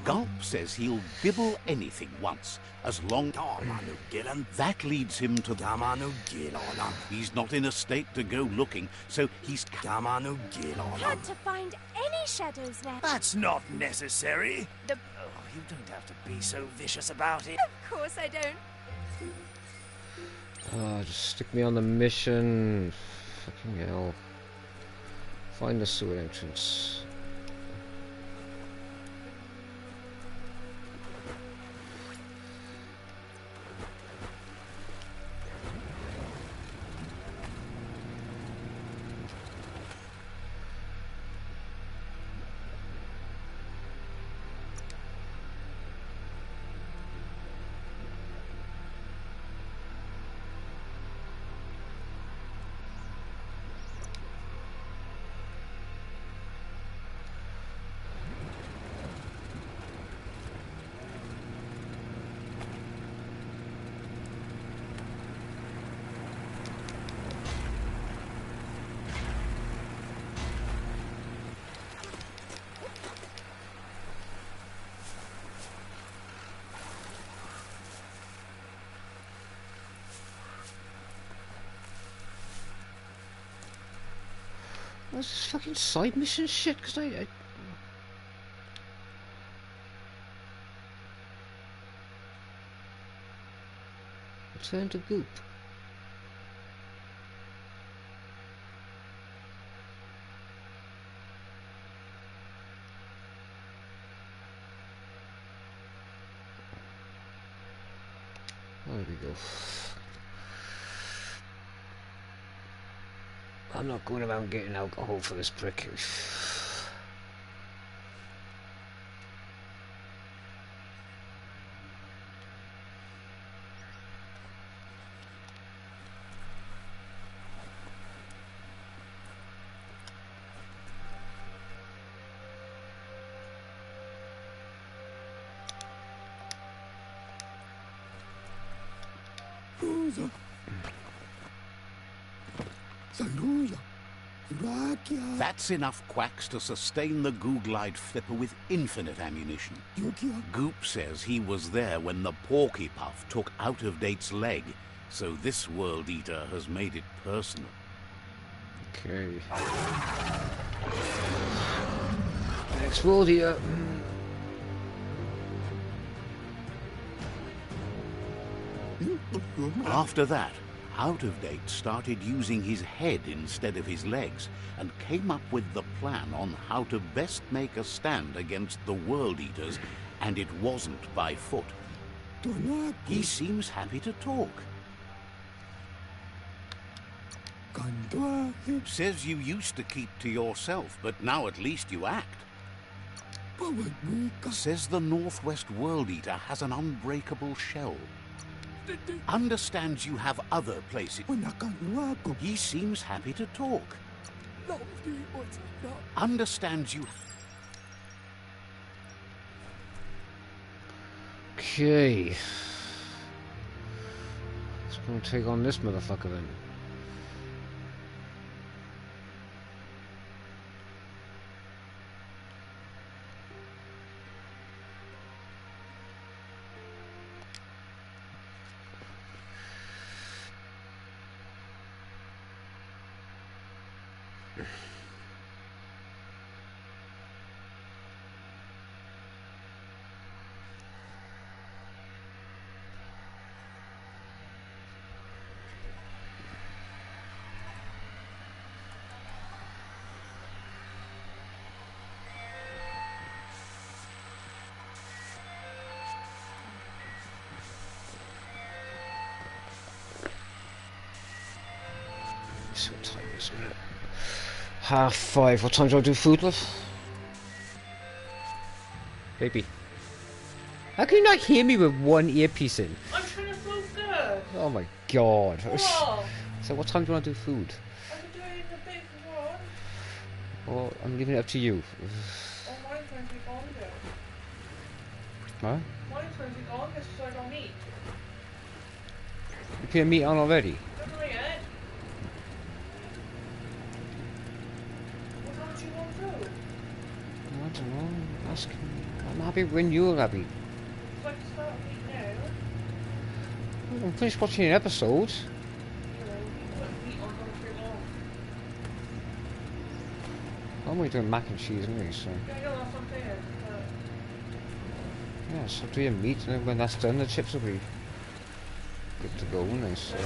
Gulp says he'll dibble anything once, as long that leads him to he's not in a state to go looking, so he's Had to find any shadows left. That's not necessary. Oh, you don't have to be so vicious about it. Of course I don't. Oh, just stick me on the mission. Fucking hell. Find the sewer entrance. What's this fucking side mission shit? Because I turn to goop. There we go. I'm not going around getting alcohol for this prick. That's enough quacks to sustain the Googlide flipper with infinite ammunition. Goop says he was there when the Porky Puff took Out-of-Date's leg, so this World Eater has made it personal. Okay. Next World Eater. After that, Out-of-Date started using his head instead of his legs and came up with the plan on how to best make a stand against the World Eaters, and it wasn't by foot. He seems happy to talk. Says you used to keep to yourself, but now at least you act. Says the Northwest World Eater has an unbreakable shell. Understands you have other places. He seems happy to talk. Understands you. Okay. Let's go and take on this motherfucker then. What time is it? 5:30. What time do I do food, love? Baby. How can you not hear me with one earpiece in? I'm trying to focus. Oh my god. What? So what time do you want to do food? I could do it in a bit if you want. Well, I'm leaving it up to you. Oh, mine's going to be longer. Huh? Mine's going to be longer so I don't eat. You putting meat on already? Don't know yet. What time do you want food? I don't know. Ask me. I'm happy when you're happy. So I can start eating now. I'm finished watching an episode. You know, you put meat on for long. I'm only doing mac and cheese anyway, so... Yeah, I know that's what I'm saying. Yeah, so do your meat, and then when that's done, the chips will be good to go, nice. So.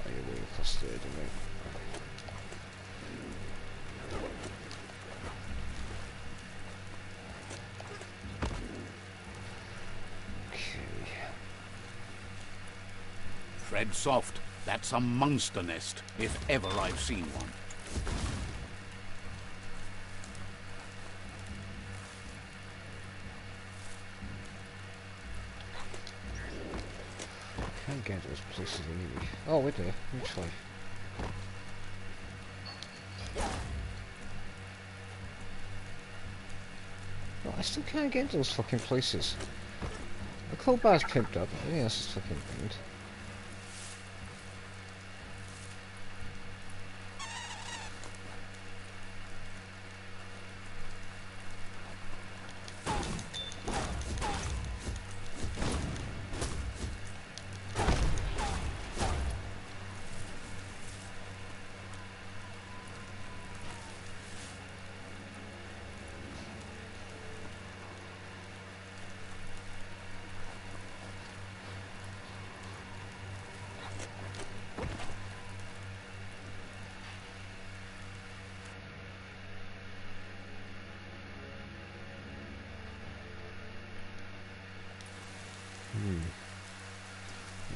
Oh, you're way across there, don't you? Tread soft. That's a monster nest, if ever I've seen one. Can't get to those places anyway. Oh, wait there. Let me try. No, I still can't get into those fucking places. The cold bar's pimped up. I think that's just fucking bad.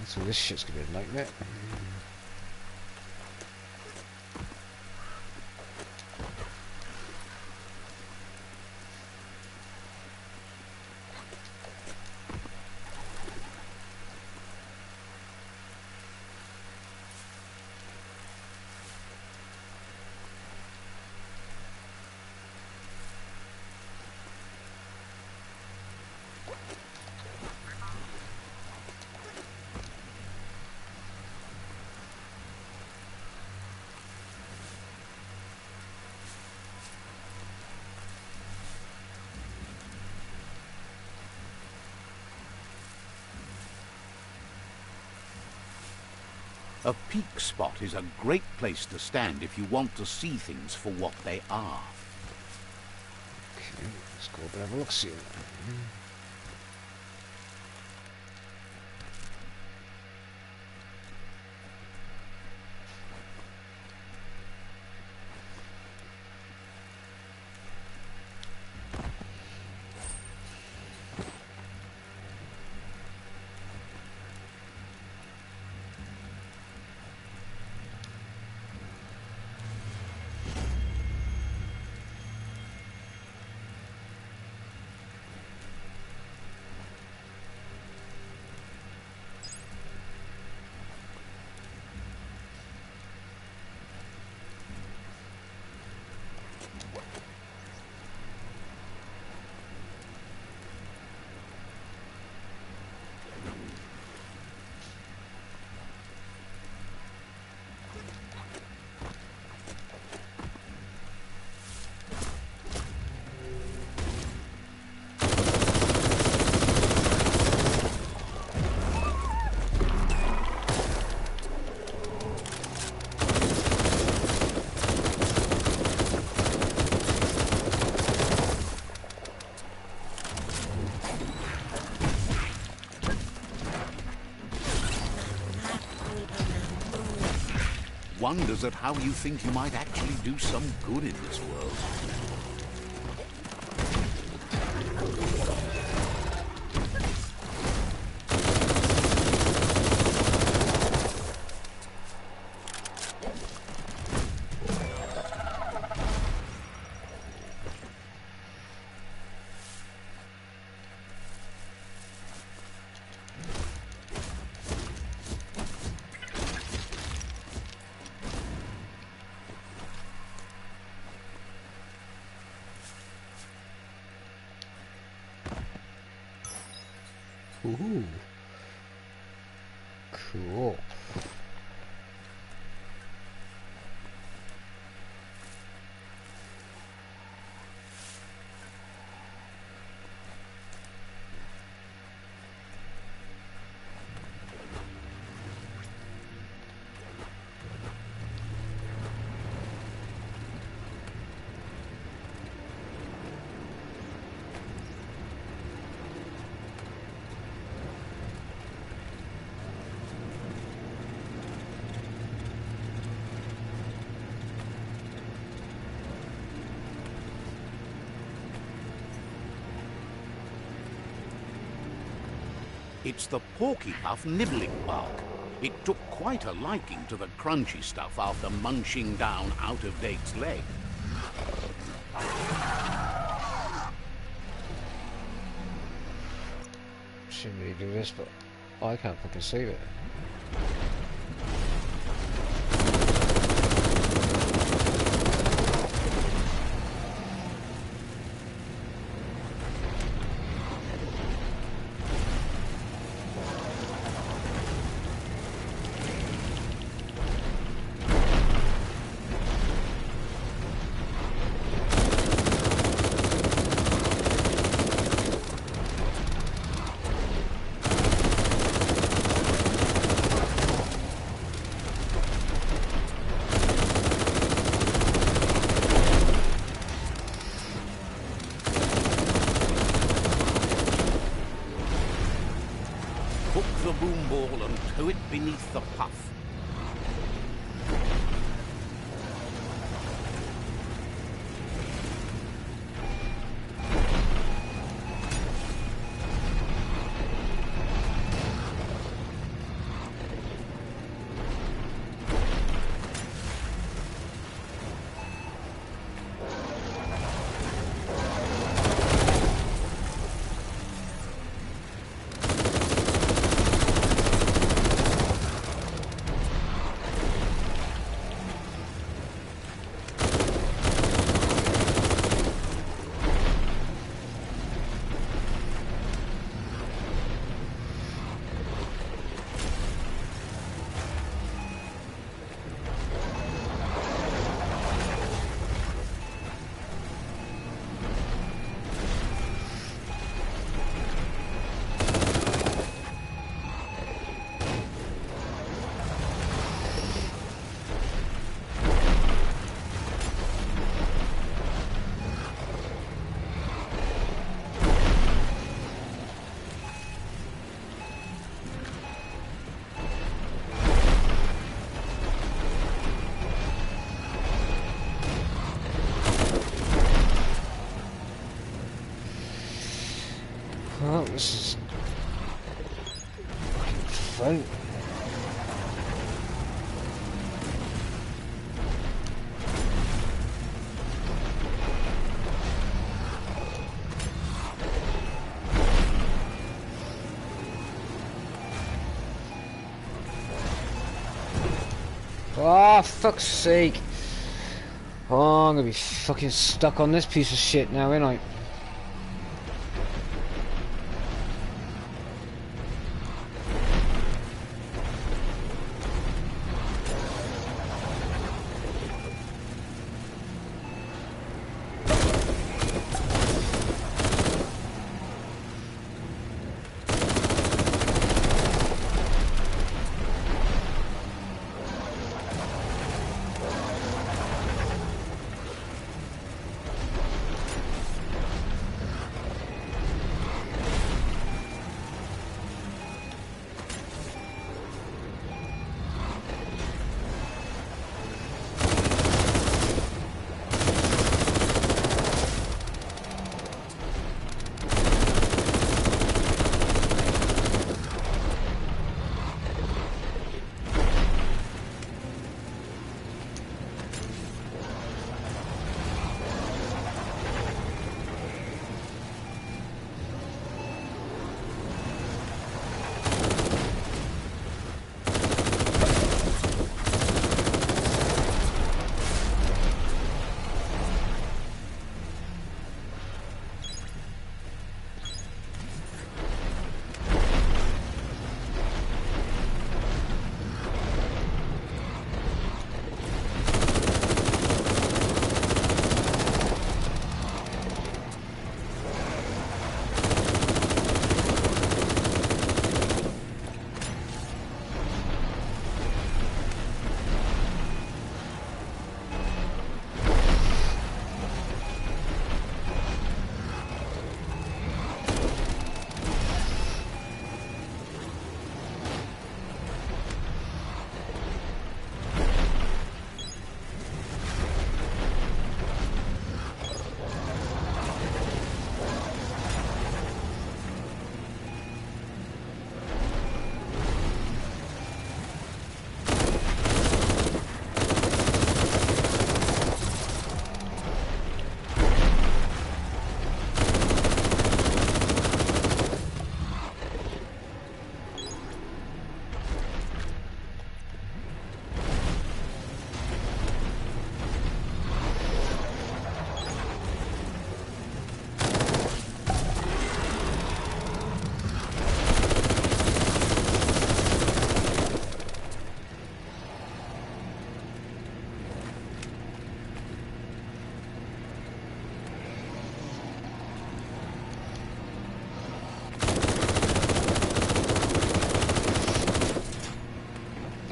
So this shit's gonna be a nightmare. A peak spot is a great place to stand if you want to see things for what they are. Okay, let's go over and have a look see. wonders at how you think you might actually do some good in this world. Ooh. Cool. It's the porky-puff nibbling bark. It took quite a liking to the crunchy stuff after munching down out-of-date's leg. Shouldn't really do this, but I can't fucking save it. Hook the boom ball and tow it beneath the puff. Oh, this is fucking fun. Oh, fuck's sake. Oh, I'm gonna be fucking stuck on this piece of shit now, ain't I?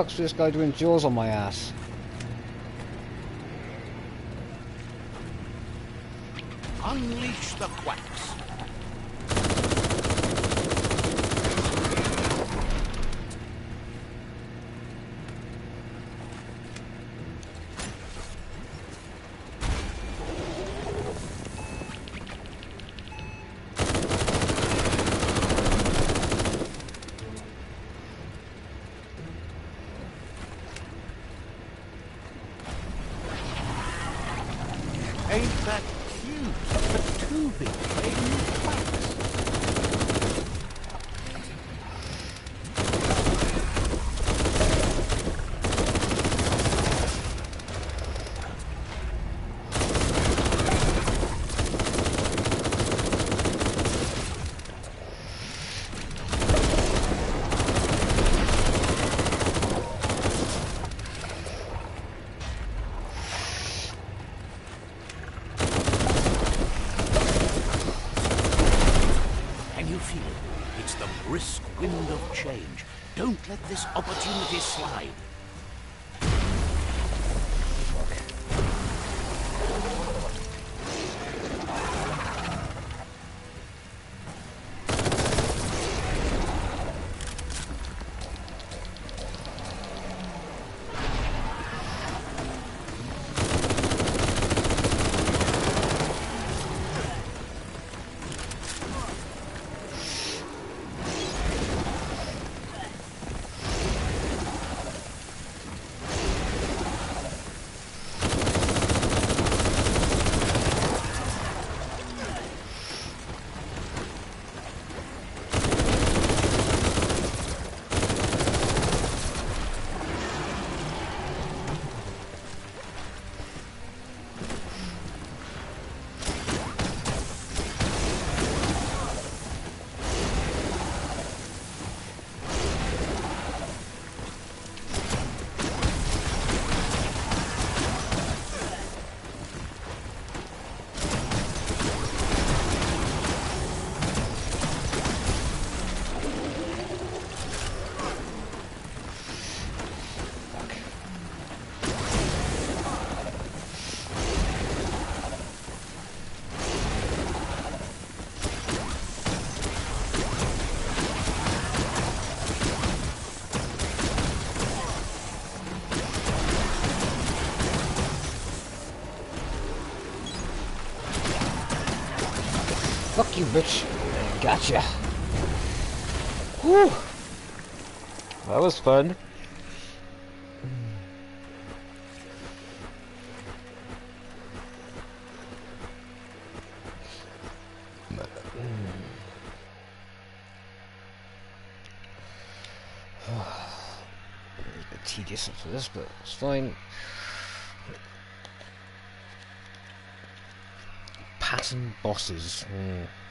fuck's this guy doing jaws on my ass? Unleash the quacks. Ain't that cute? The two big playing quacks. Can you feel it? It's the brisk wind of change. Don't let this opportunity slide. Fuck you, bitch. Gotcha. Whew. That was fun. A bit tedious after this, but it's fine. Pattern bosses.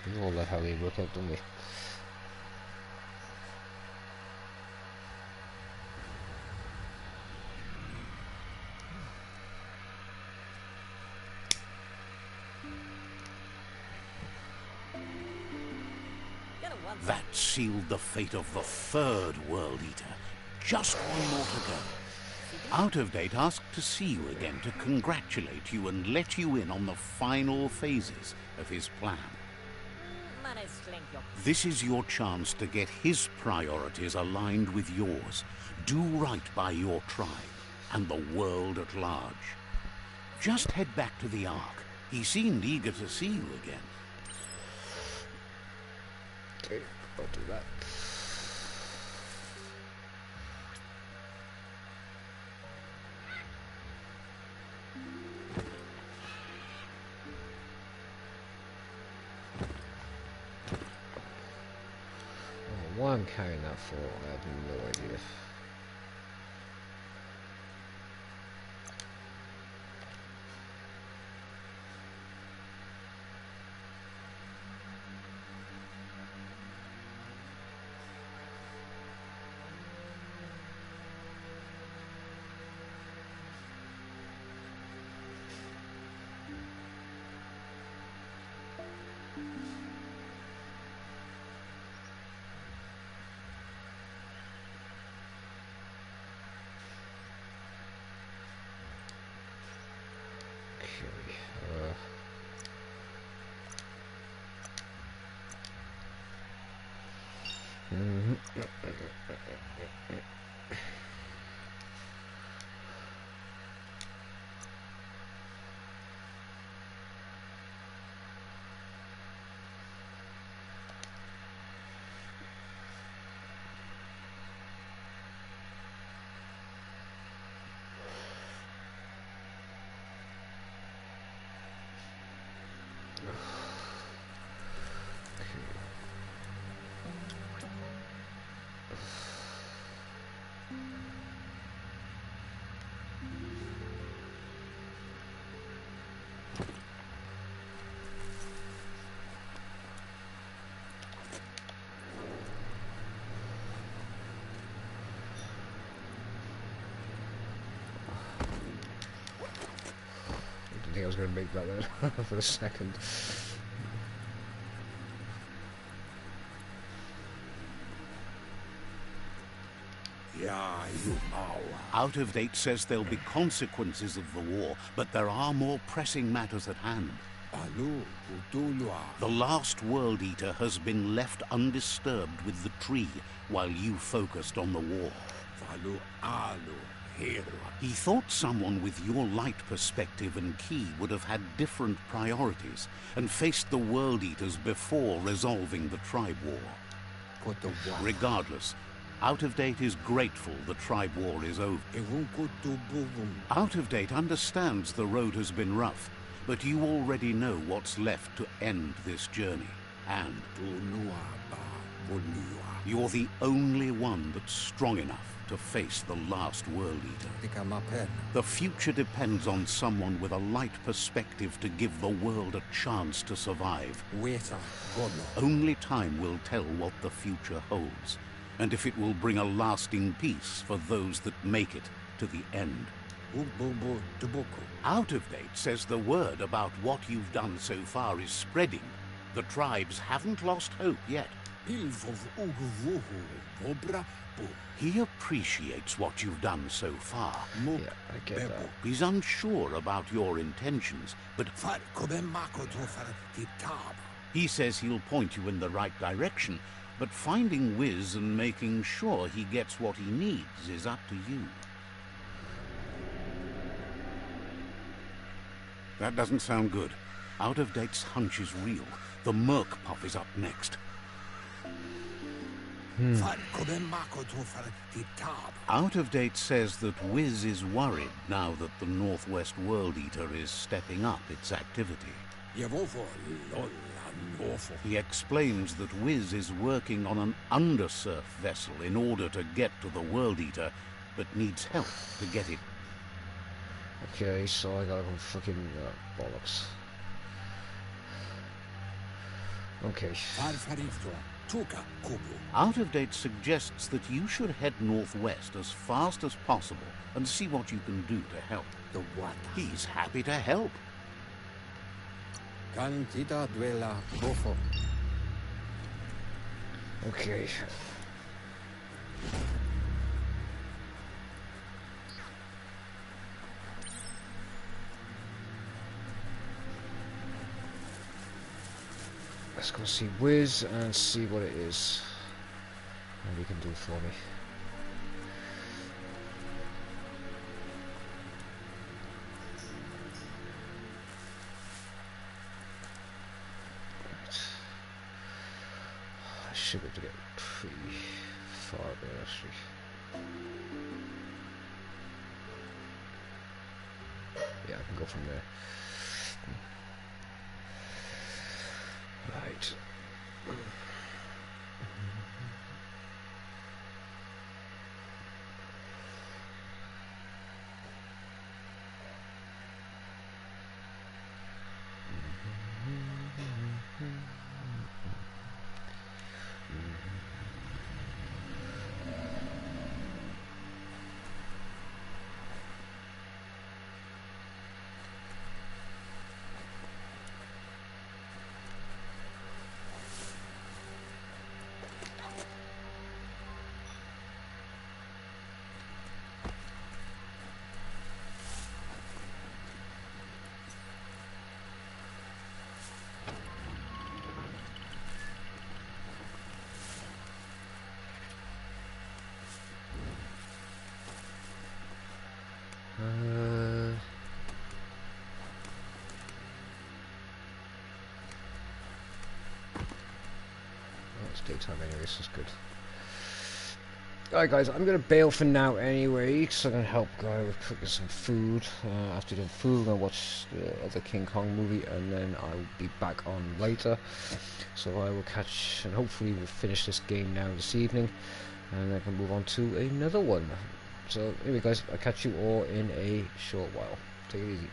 We all know how they work out, don't we? That sealed the fate of the third World Eater. Just one more to go. Out of Date asked to see you again to congratulate you and let you in on the final phases of his plan. This is your chance to get his priorities aligned with yours. Do right by your tribe and the world at large. Just head back to the Ark. He seemed eager to see you again. Okay, I'll do that. Why I'm carrying that for, I have no idea. I think I was going to make that then for a second. Yeah, you know. Out of Date says there'll be consequences of the war, but there are more pressing matters at hand. The last World Eater has been left undisturbed with the tree while you focused on the war. He thought someone with your light perspective and key would have had different priorities and faced the World Eaters before resolving the tribe war. Regardless, Out of Date is grateful the tribe war is over. Out of Date understands the road has been rough, but you already know what's left to end this journey. And you're the only one that's strong enough to face the last World Eater. The future depends on someone with a light perspective to give the world a chance to survive. Only time will tell what the future holds, and if it will bring a lasting peace for those that make it to the end. Out of Date says the word about what you've done so far is spreading. The tribes haven't lost hope yet. He appreciates what you've done so far. Yeah, I get that. He's unsure about your intentions, but he says he'll point you in the right direction, but finding Wiz and making sure he gets what he needs is up to you. That doesn't sound good. Out of Date's hunch is real. The Merc Puff is up next. Out of Date says that Wiz is worried now that the Northwest World Eater is stepping up its activity. He explains that Wiz is working on an undersurf vessel in order to get to the World Eater, but needs help to get it. Okay, so I gotta go fucking bollocks. Okay. Out of Date suggests that you should head northwest as fast as possible and see what you can do to help. He's happy to help. Okay. Let's go see Wiz and see what it is and he can do for me. Right. I should be able to get pretty far there actually. Yeah, I can go from there. Right. It's daytime anyway, so it's good. Alright guys, I'm going to bail for now anyway, because I'm going to help Guy with cooking some food. After doing food, I'm going to watch the other King Kong movie, and then I'll be back on later. So I will catch, and hopefully we'll finish this game now this evening, and then I can move on to another one. So anyway guys, I'll catch you all in a short while. Take it easy.